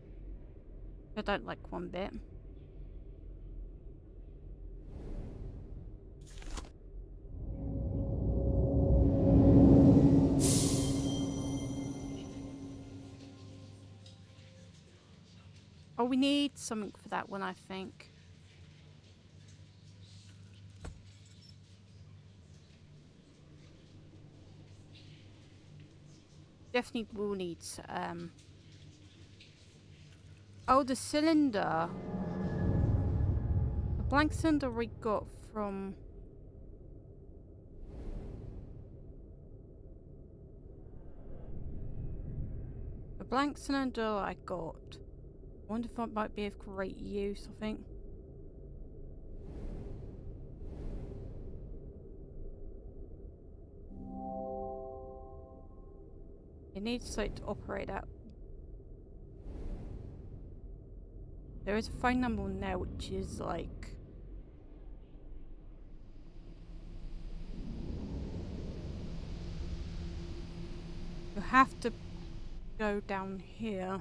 I don't like one bit. Oh, we need something for that one, I think. Definitely will need, oh, the cylinder. The blank cylinder we got from... The blank cylinder I got. I wonder if it might be of great use, I think. It needs something to operate at. There is a phone number on there which is like... You have to go down here.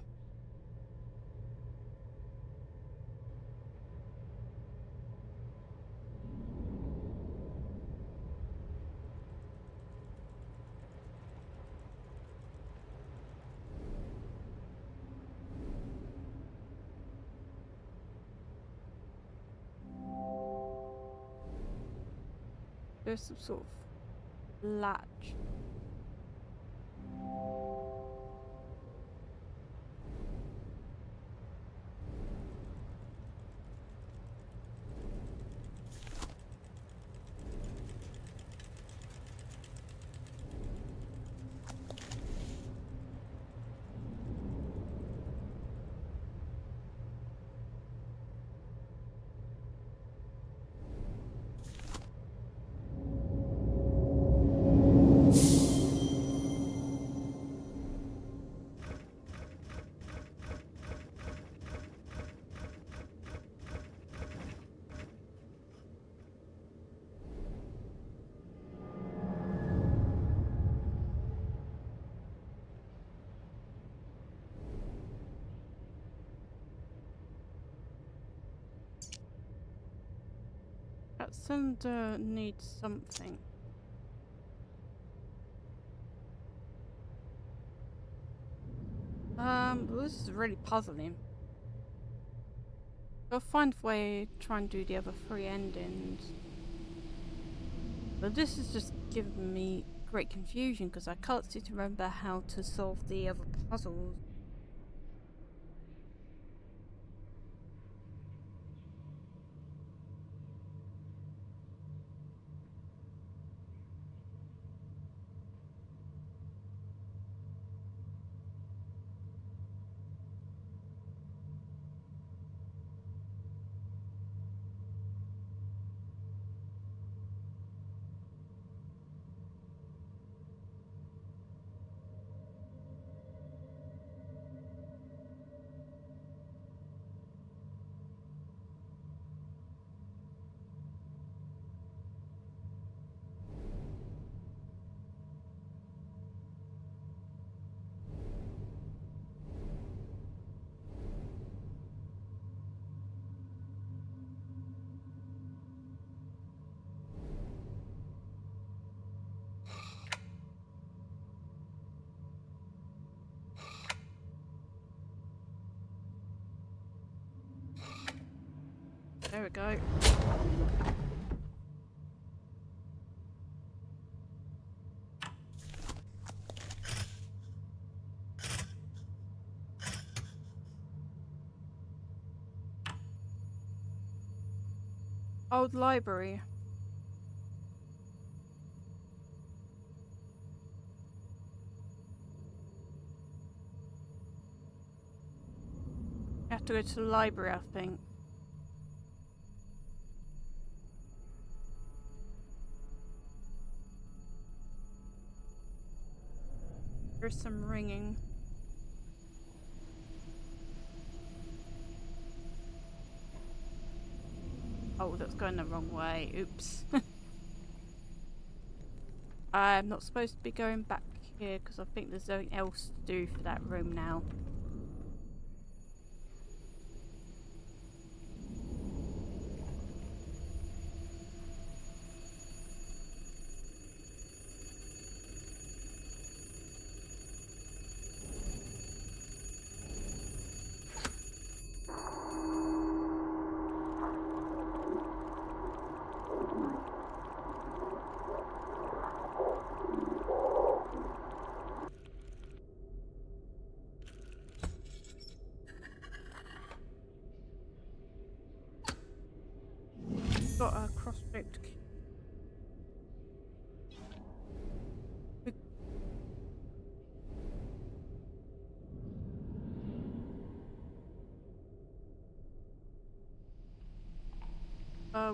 There's some sort of latch. cylinder needs something. This is really puzzling. I'll find a way to try and do the other 3 endings. But this is just giving me great confusion because I can't seem to remember how to solve the other puzzles. There we go. Old library. You have to go to the library, I think. There's some ringing. Oh, that's going the wrong way. Oops. I'm not supposed to be going back here because I think there's something else to do for that room now. Got a cross-shaped key.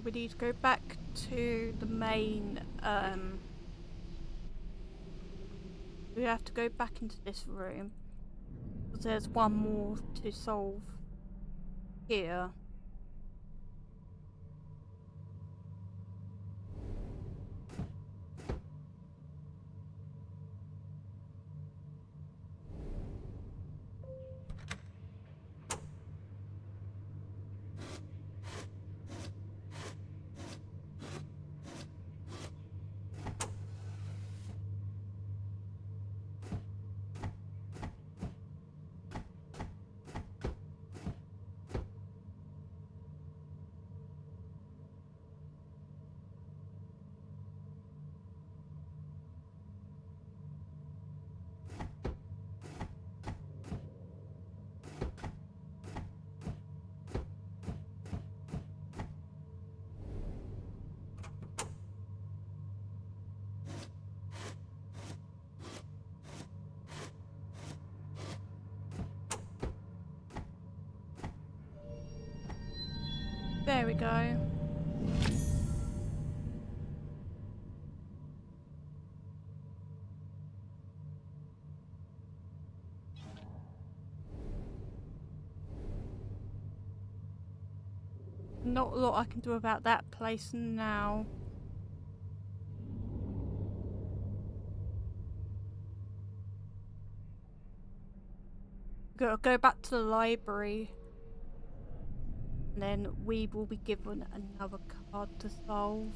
We need to go back to the main, we have to go back into this room. Because there's one more to solve here. There we go. Not a lot I can do about that place now. Gotta go back to the library. And then we will be given another card to solve.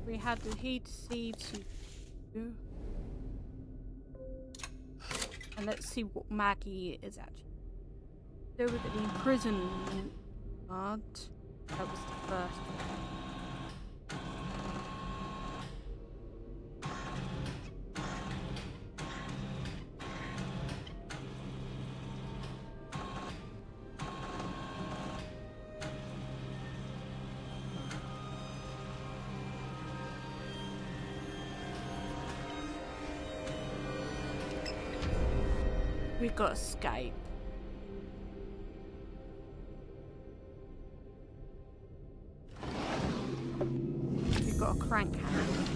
We had the he deceives you. And let's see what Maggie is actually. So with the imprisonment card. That was the first one. We got escape. We got a crank hand.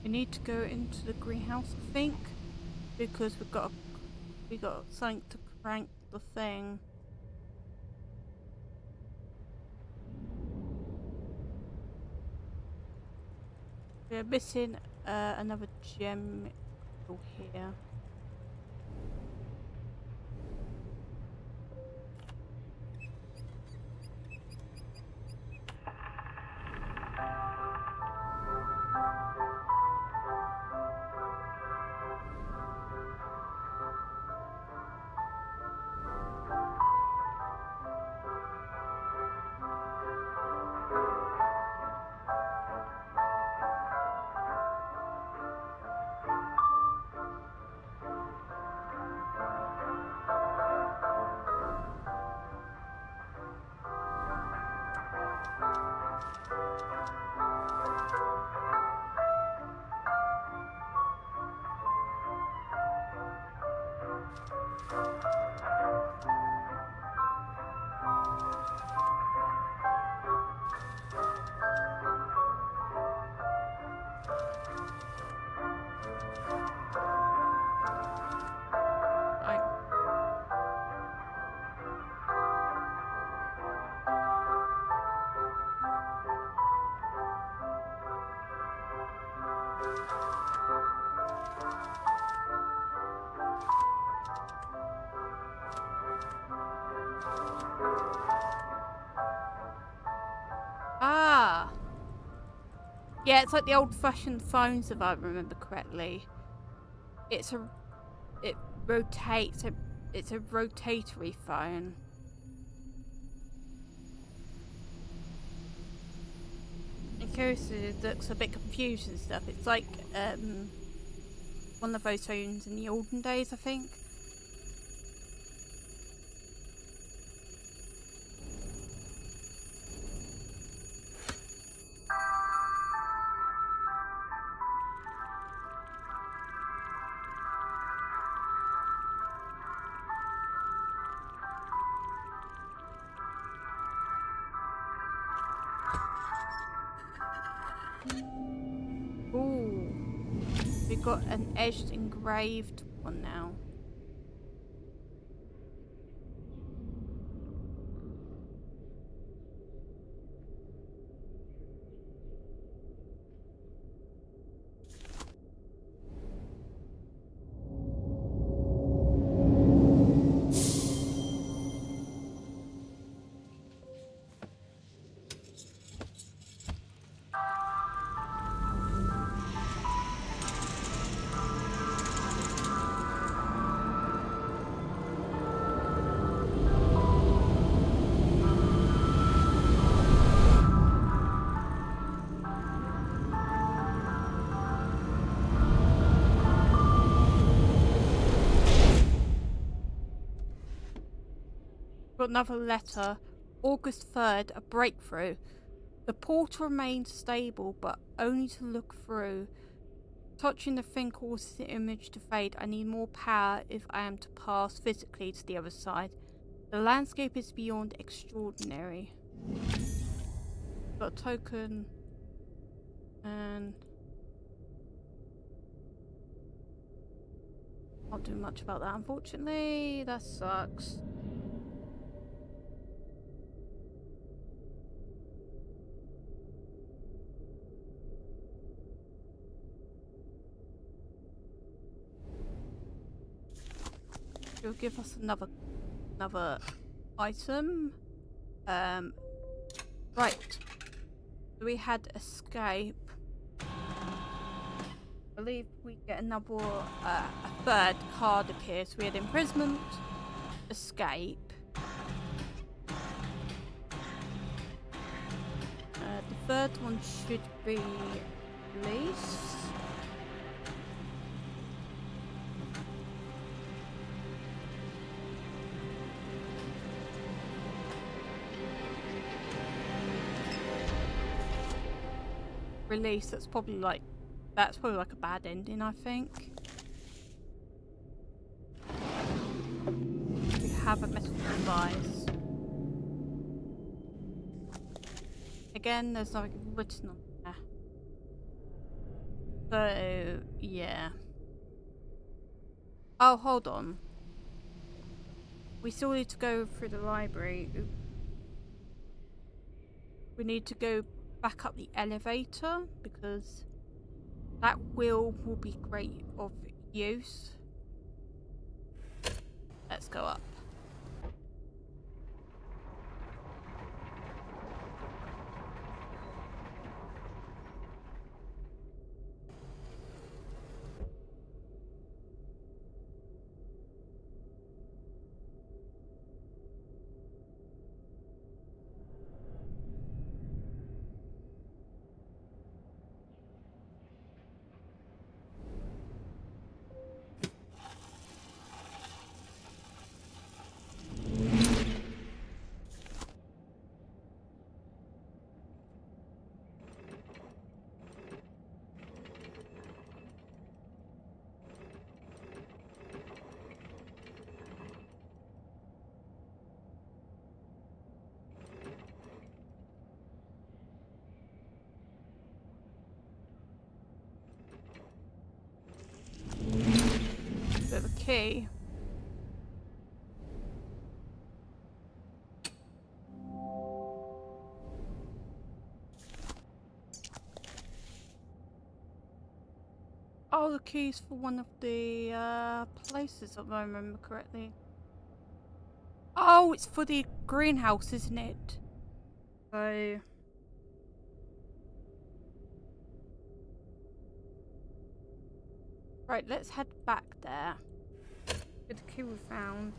We need to go into the greenhouse, I think, because we got something to crank the thing. We're missing another gem here. Ah! Yeah, it's like the old-fashioned phones, if I remember correctly. It rotates. It's a rotatory phone. In case it looks a bit confused and stuff, it's like one of those phones in the olden days, I think. Ooh, we got an edged engraved one now. Got another letter. August 3rd, a breakthrough. The portal remains stable, but only to look through. Touching the thing causes the image to fade. I need more power if I am to pass physically to the other side. The landscape is beyond extraordinary. Got a token. And can't do much about that, unfortunately. That sucks. It'll give us another item. Right. We had escape. I believe we get another a third card appears. We had imprisonment, escape. The third one should be release. Release, that's probably like a bad ending, I think. We have a metal device. Again, there's nothing written on there. So, yeah. Oh, hold on. We still need to go through the library. We need to go back up the elevator because that will be great of use. Let's go up. Bit of a key. Oh, the keys for one of the places, if I remember correctly. Oh, it's for the greenhouse, isn't it? So right, let's head back there. Good key we found.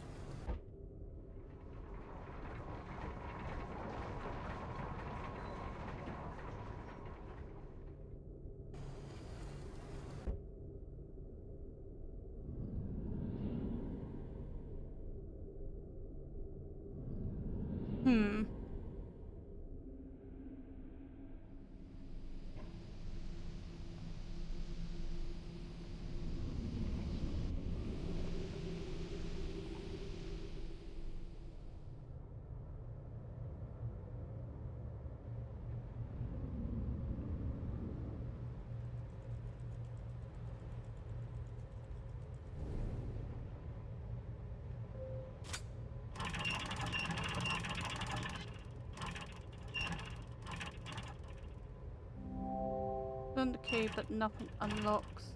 On the key, but nothing unlocks.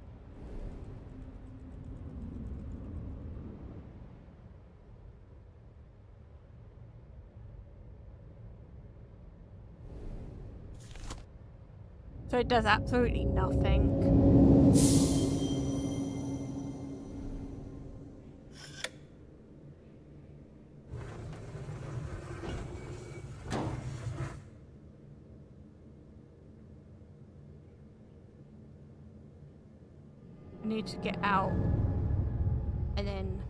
So it does absolutely nothing. We need to get out. And then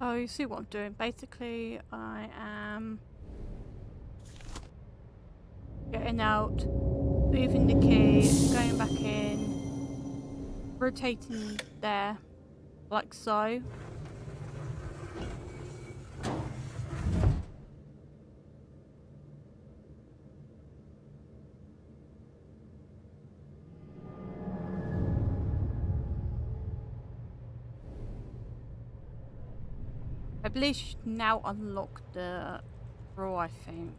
Oh, you see what I'm doing. Basically, I am getting out, moving the key, going back in, rotating there, like so. I believe you should now unlock the drawer, I think.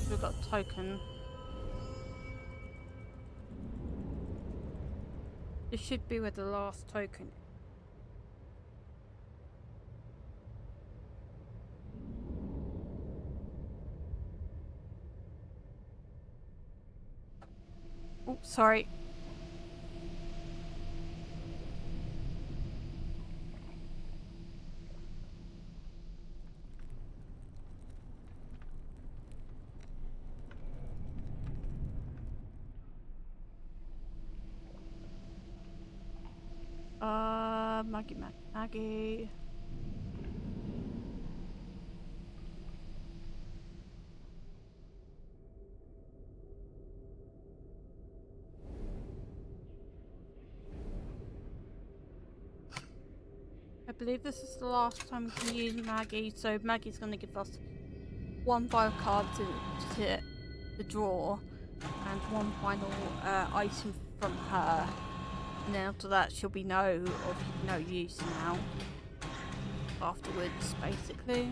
We've got a token. This should be where the last token is. Oh, sorry. Maggie. I believe this is the last time we can use Maggie, so Maggie's going to give us one bio card to the drawer and one final item from her. And then after that, she'll be no use now. Afterwards, basically.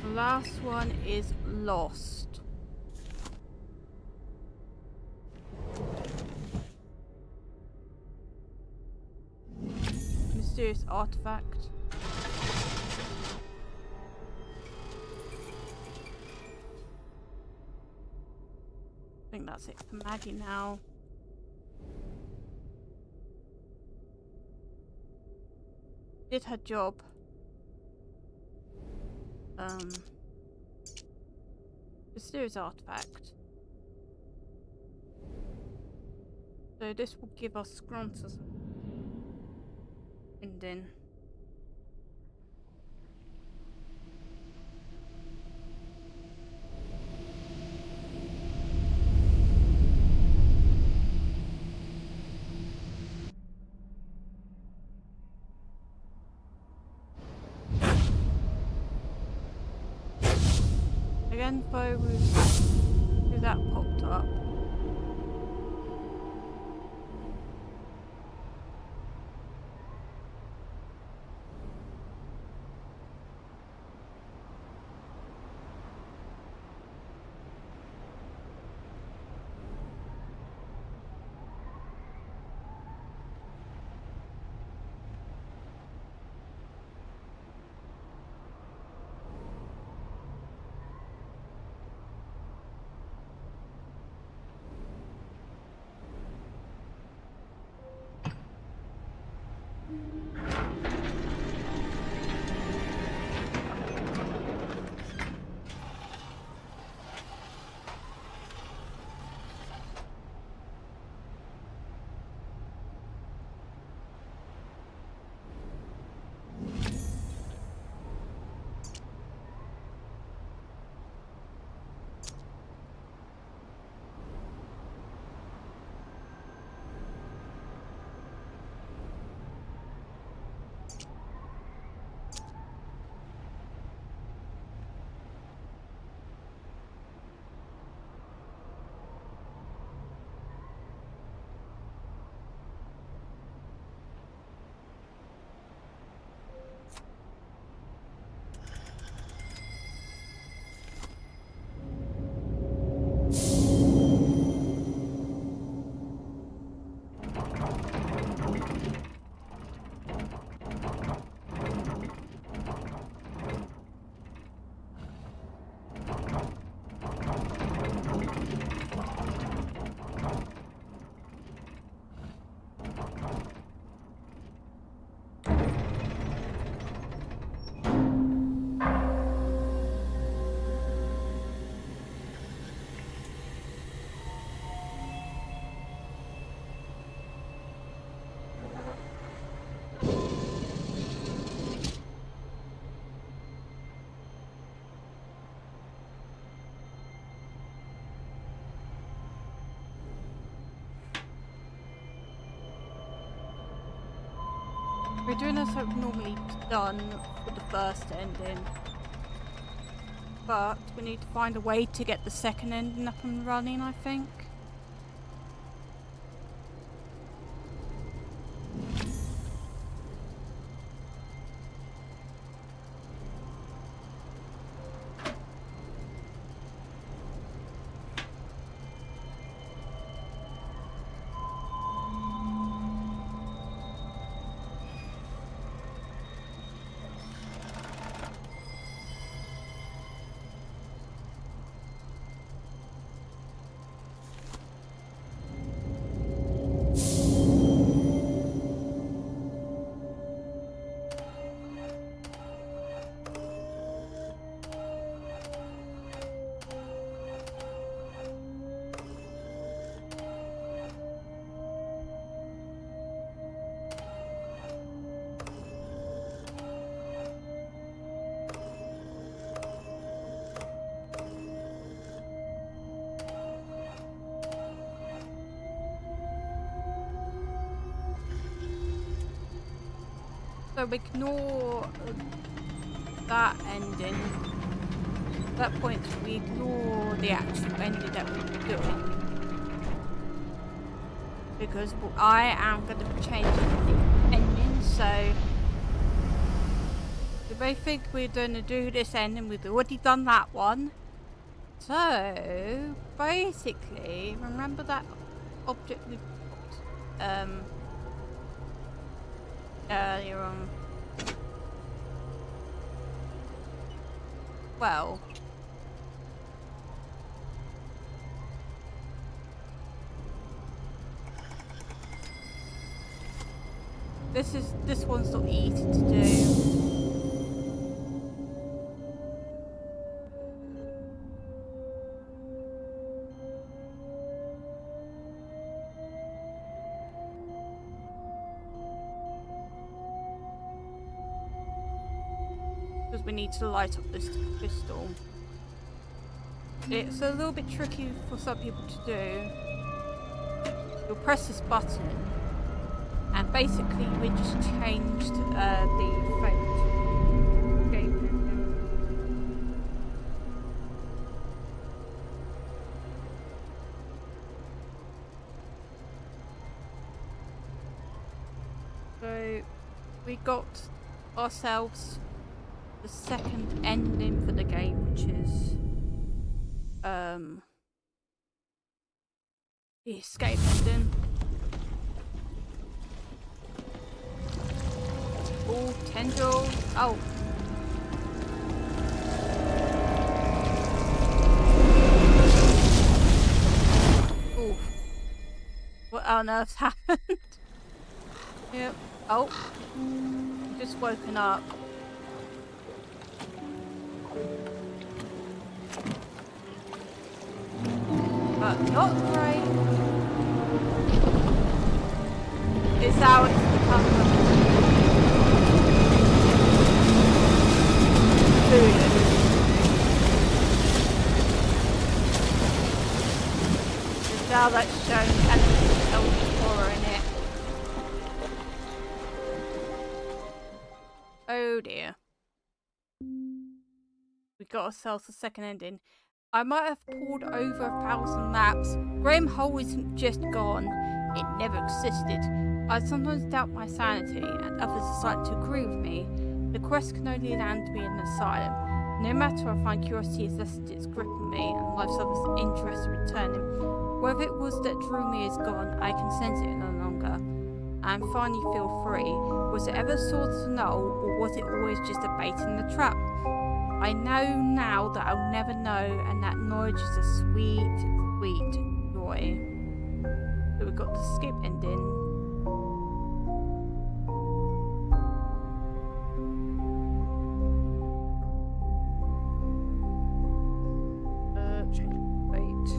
The last one is lost. Mysterious artifact. I think that's it for Maggie now. Did her job. Mysterious artifact. So this will give us Grunter's ending. Again, though, with that popped up. We're doing as I've normally done for the first ending. But we need to find a way to get the second ending up and running, I think. So ignore that ending. At that point, we ignore the actual ending that we're doing. Because I am going to be changing the ending, so... You may think we're going to do this ending, we've already done that one. So, basically, remember that object we got, earlier on. Well, this one's not easy to do. Because we need to light up this crystal. It's a little bit tricky for some people to do. You'll press this button, and basically we just changed the fate game ending. So we got ourselves the second ending for the game, which is the escape ending. Oh, tendril. Oh. Ooh. What on earth happened? Yep. Oh. Just woken up. But not great. It's how it's become food. It's now that's shown elements of horror in it. Oh dear. We got ourselves a second ending. I might have poured over 1,000 maps. Graham Hole isn't just gone. It never existed. I sometimes doubt my sanity, and others decide to agree with me. The quest can only land me in an asylum. No matter, I find curiosity has lessened its grip on me, and life's other interest in returning. Whatever it was that drew me is gone. I can sense it no longer. I finally feel free. Was it ever sort of null, or was it always just a bait in the trap? I know now that I'll never know, and that knowledge is a sweet, sweet joy. So we've got the skip ending. Change fate.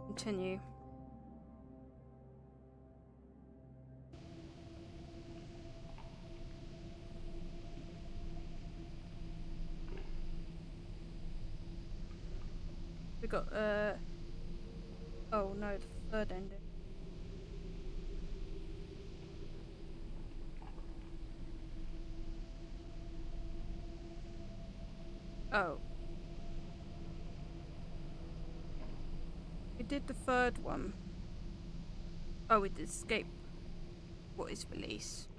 Continue. We got Oh no, the third ending. Oh. We did the third one. Oh, we did escape what is released.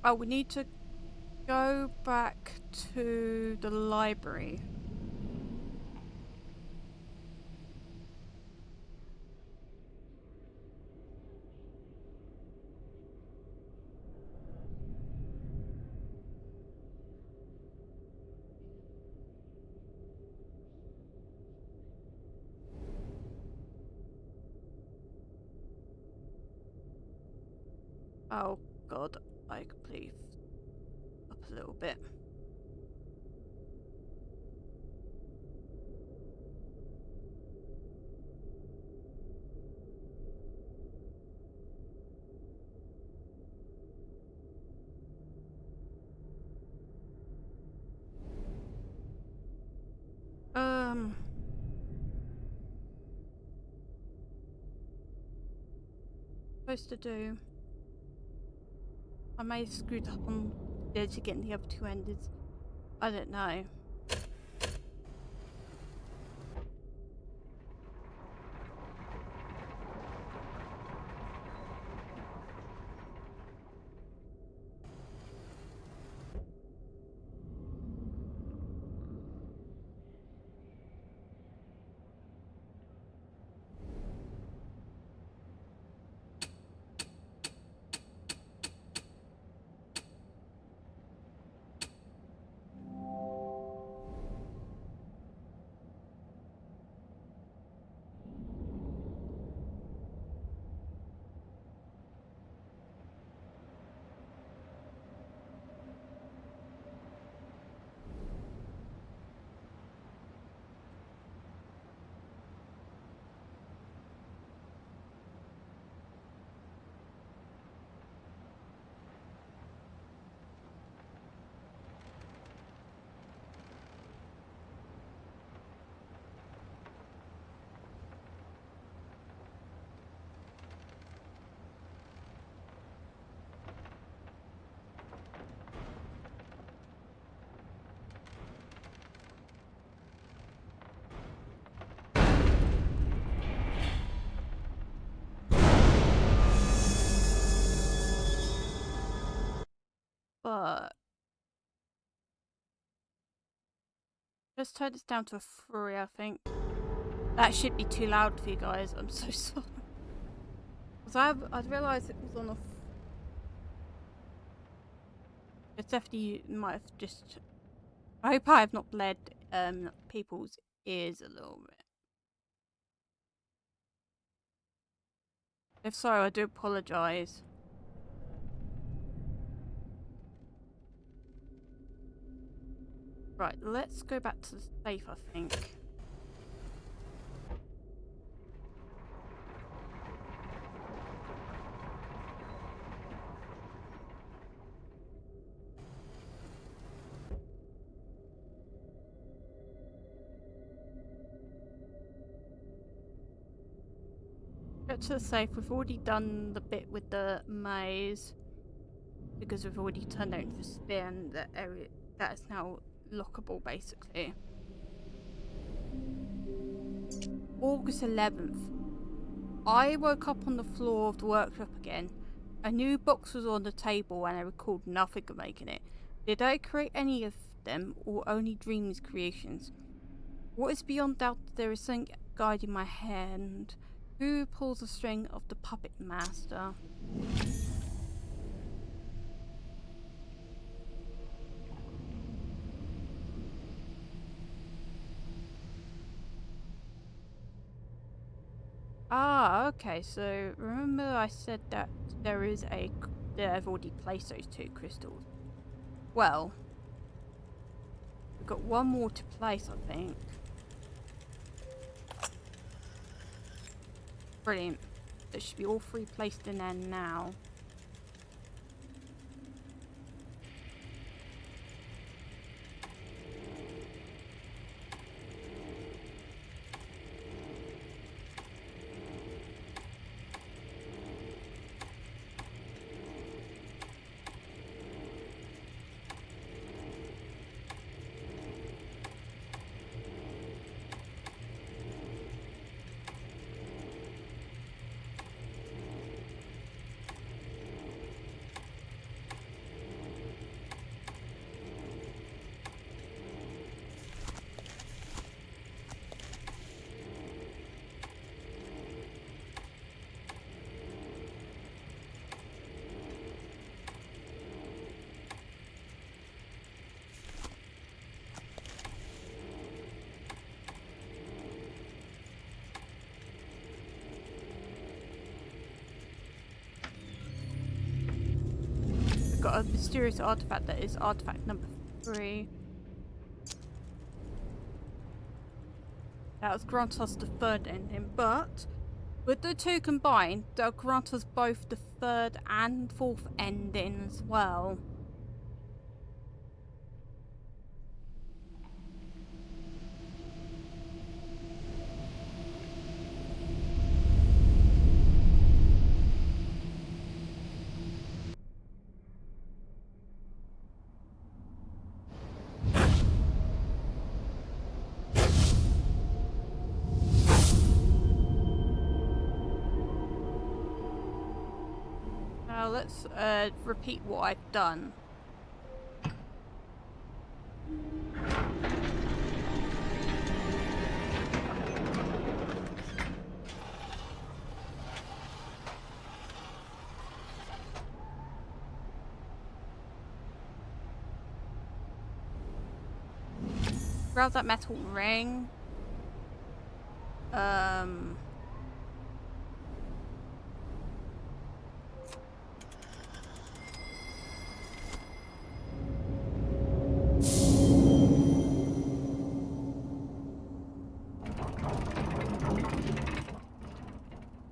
Oh, we need to go back to the library. Oh god, I completely up a little bit. Supposed to do. I may have screwed up on getting the other two endings. I don't know. But let's turn this down to a 3, I think. That should be too loud for you guys. I'm so sorry. Because I realised it was on a. It's definitely might have just. I hope I have not bled people's ears a little bit. If so, I do apologise. Right, let's go back to the safe, I think. Get to the safe. We've already done the bit with the maze because we've already turned out the sphere and the area that is now lockable, basically. August 11th. I woke up on the floor of the workshop again. A new box was on the table and I recalled nothing of making it. Did I create any of them or only dreams creations? What is beyond doubt that there is something guiding my hand? Who pulls the string of the puppet master? Ah, okay, so remember I said that there is a Yeah, I've already placed those 2 crystals. Well, we've got one more to place, I think. Brilliant. It should be all 3 placed in there now. Got a mysterious artifact that is artifact number 3. That will grant us the 3rd ending, but with the 2 combined, they'll grant us both the 3rd and 4th ending as well. Now let's repeat what I've done. Grab that metal ring.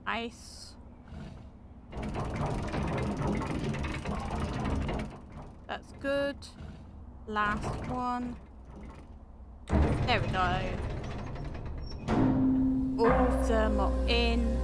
Nice. That's good. Last one. There we go. All of them are in.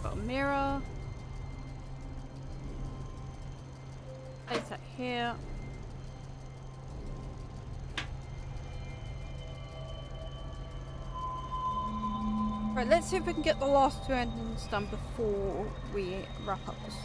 Got a mirror. Place that here. Right, let's see if we can get the last 2 endings done before we wrap up this.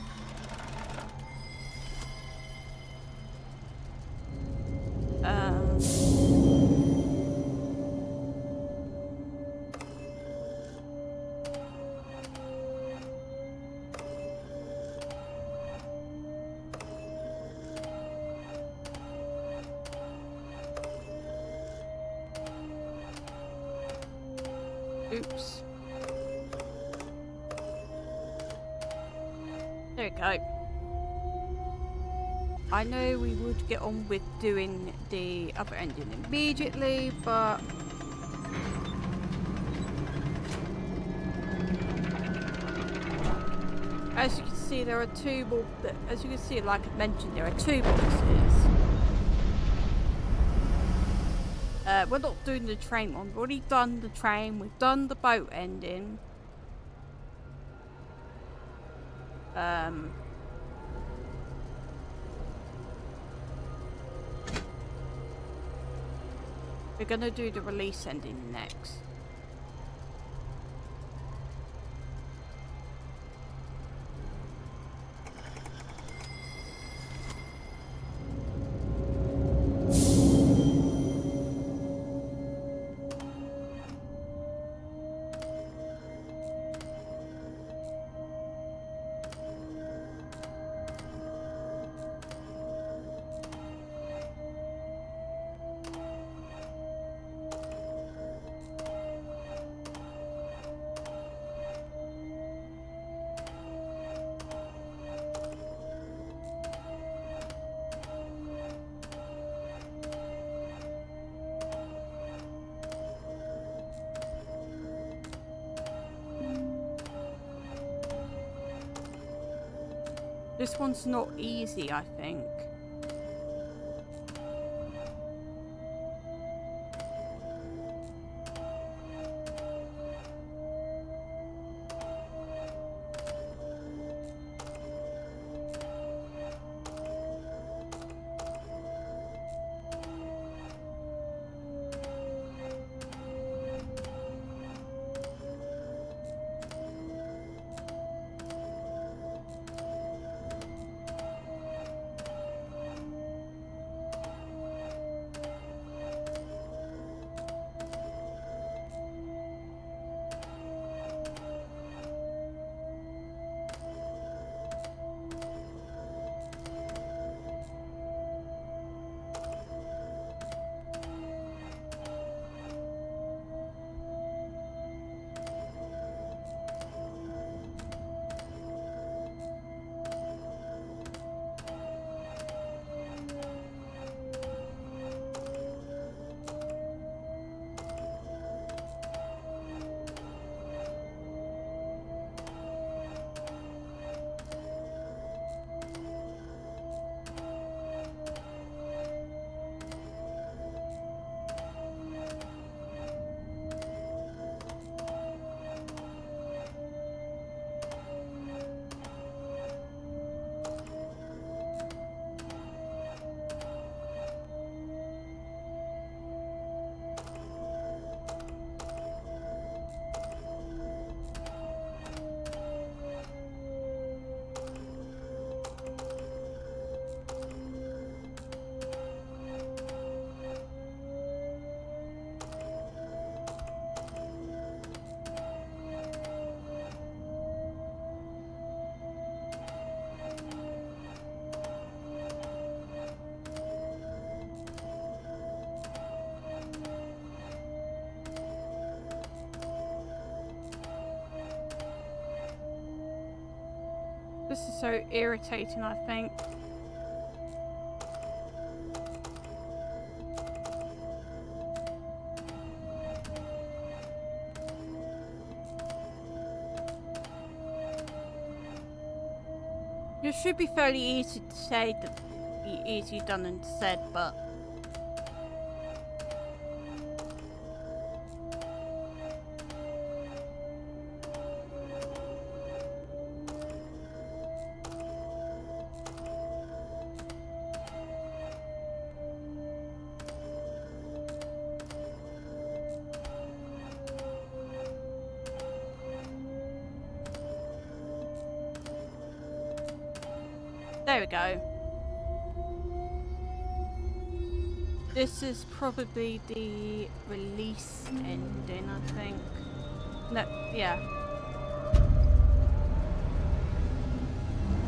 Oops. There we go. I know we would get on with doing the other ending immediately, but as you can see, there are 2 more. As you can see, like I mentioned, there are 2 boxes. We're not doing the train one. We've already done the train. We've done the boat ending. We're gonna do the release ending next. This one's not easy, I think. This is so irritating, I think. It should be fairly easy to say, that be easy done and said, but there we go. This is probably the release ending, I think. No, yeah.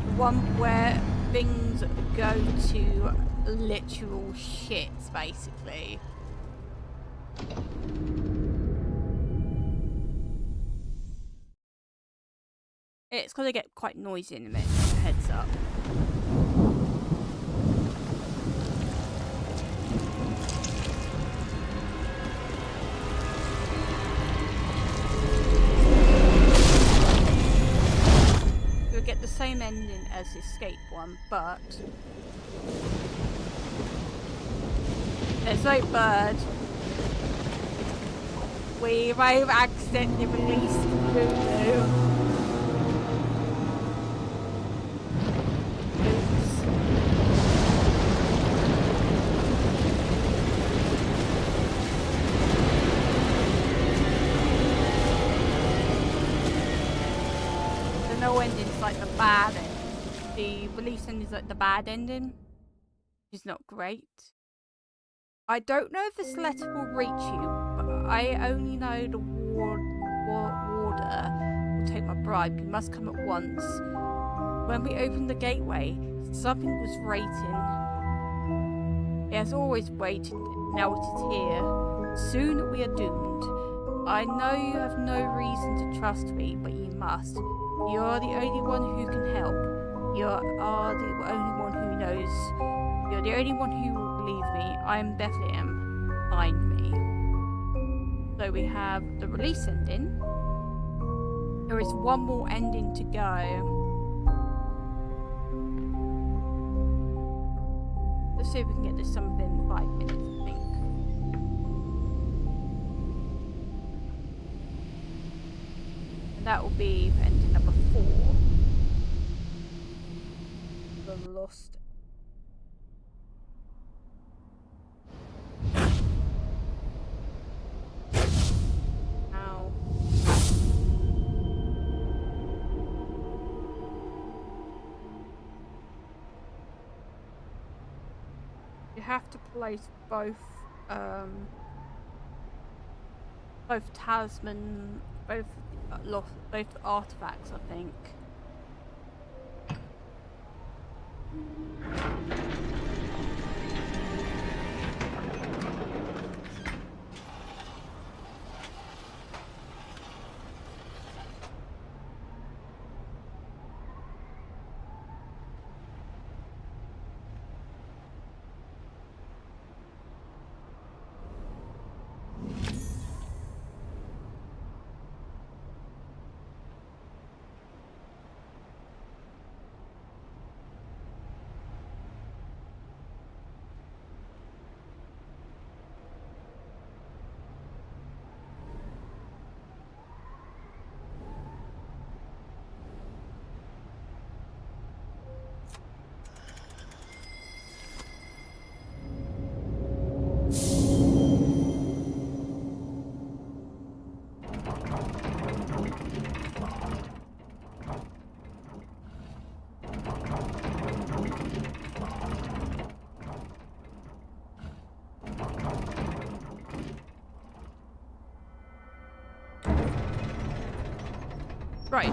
The one where things go to literal shit, basically. It's gonna get quite noisy in a minute, heads up. You'll get the same ending as the escape one, but there's no bird. We've accidentally released Lulu. ending is like the bad ending. The release ending is like the bad ending. Which is not great. I don't know if this letter will reach you, but I only know the warder will take my bribe. You must come at once. When we opened the gateway, something was waiting. It has always waited, now it is here. Soon we are doomed. I know you have no reason to trust me, but you must. You are the only one who can help. You are the only one who knows. You're the only one who will believe me. I am Bethlehem. Find me. So we have the release ending. There is one more ending to go. Let's see if we can get this done within 5 minutes, I think. And that will be ending number 4. The Lost. Ow. You have to place both talisman, both artifacts, I think. Right.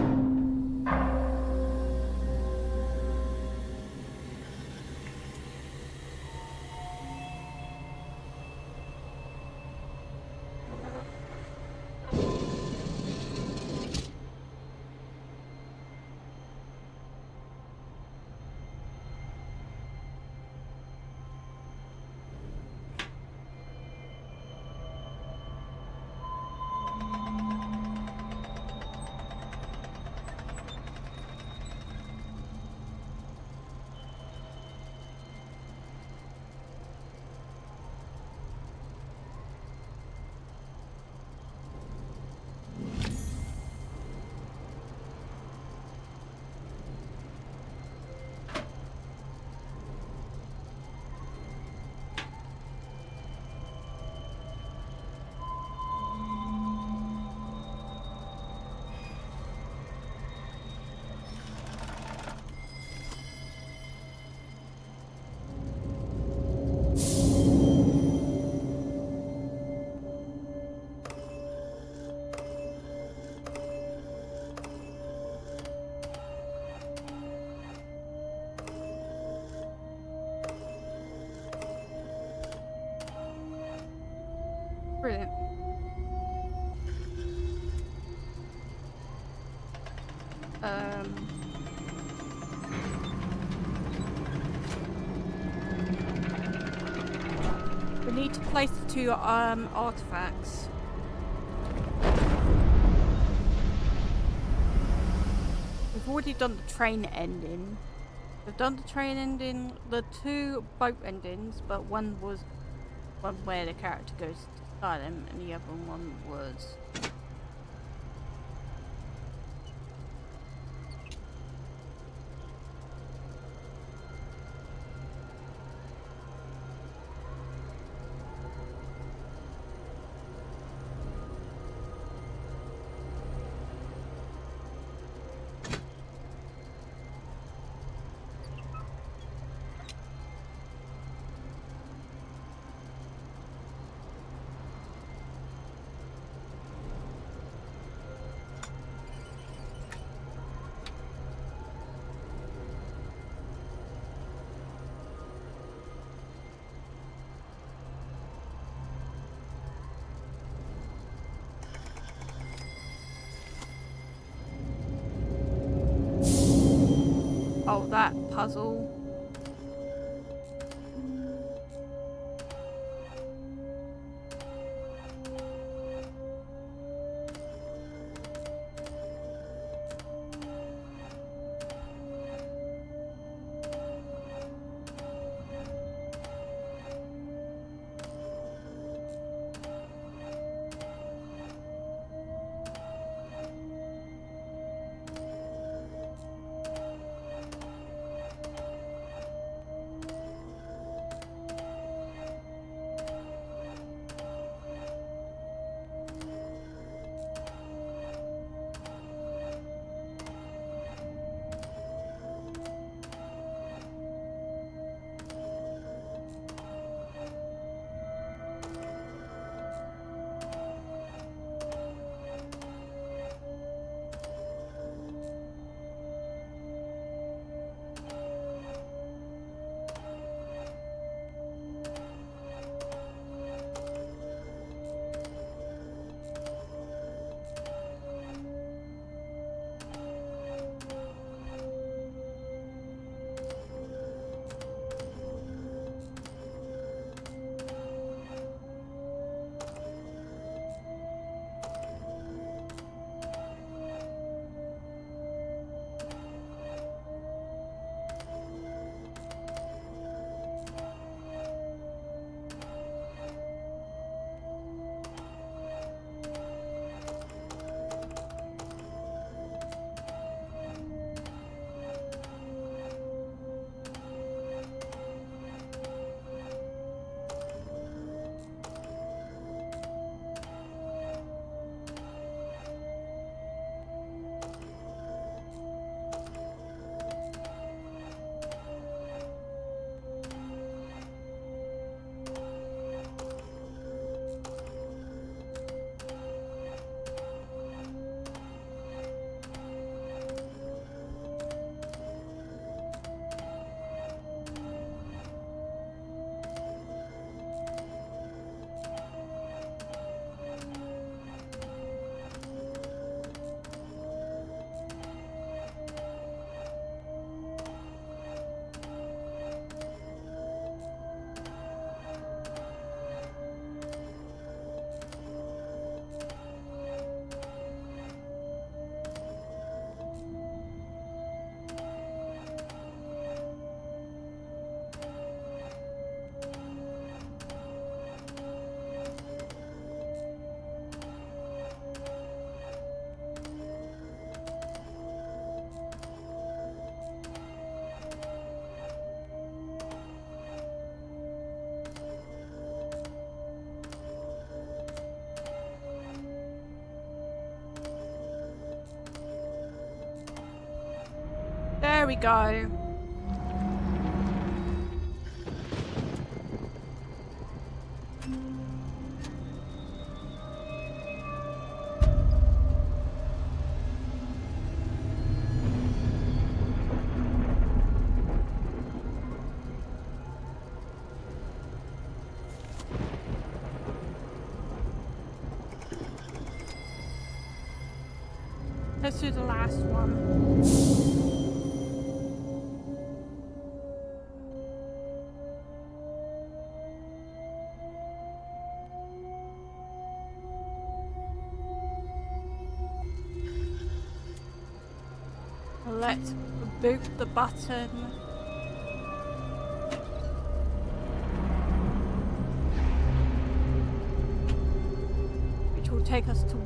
Brilliant. We need to place the 2 artifacts. We've already done the train ending. We've done the train ending, the 2 boat endings, but one was one where the character goes silent and the other one was solve that puzzle. There we go. Let's do the last one. Let's boot the button. Which will take us to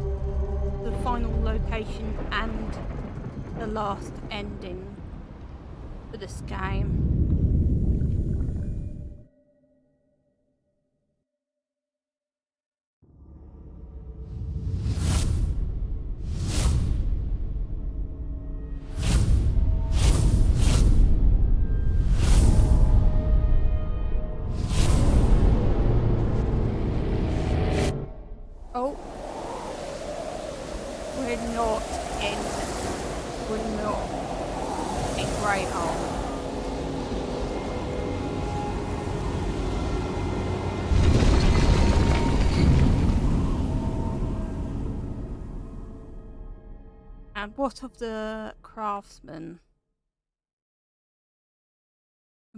the final location and the last ending for this game. Oh, we're not in Grey Hole. And what of the craftsman?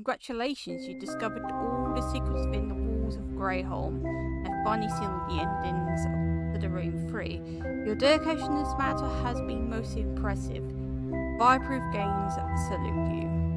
Congratulations, you discovered all the secrets within the walls of Greyholm and finally sealed the endings to the Room 3. Your dedication in this matter has been most impressive. Fireproof Games salute you.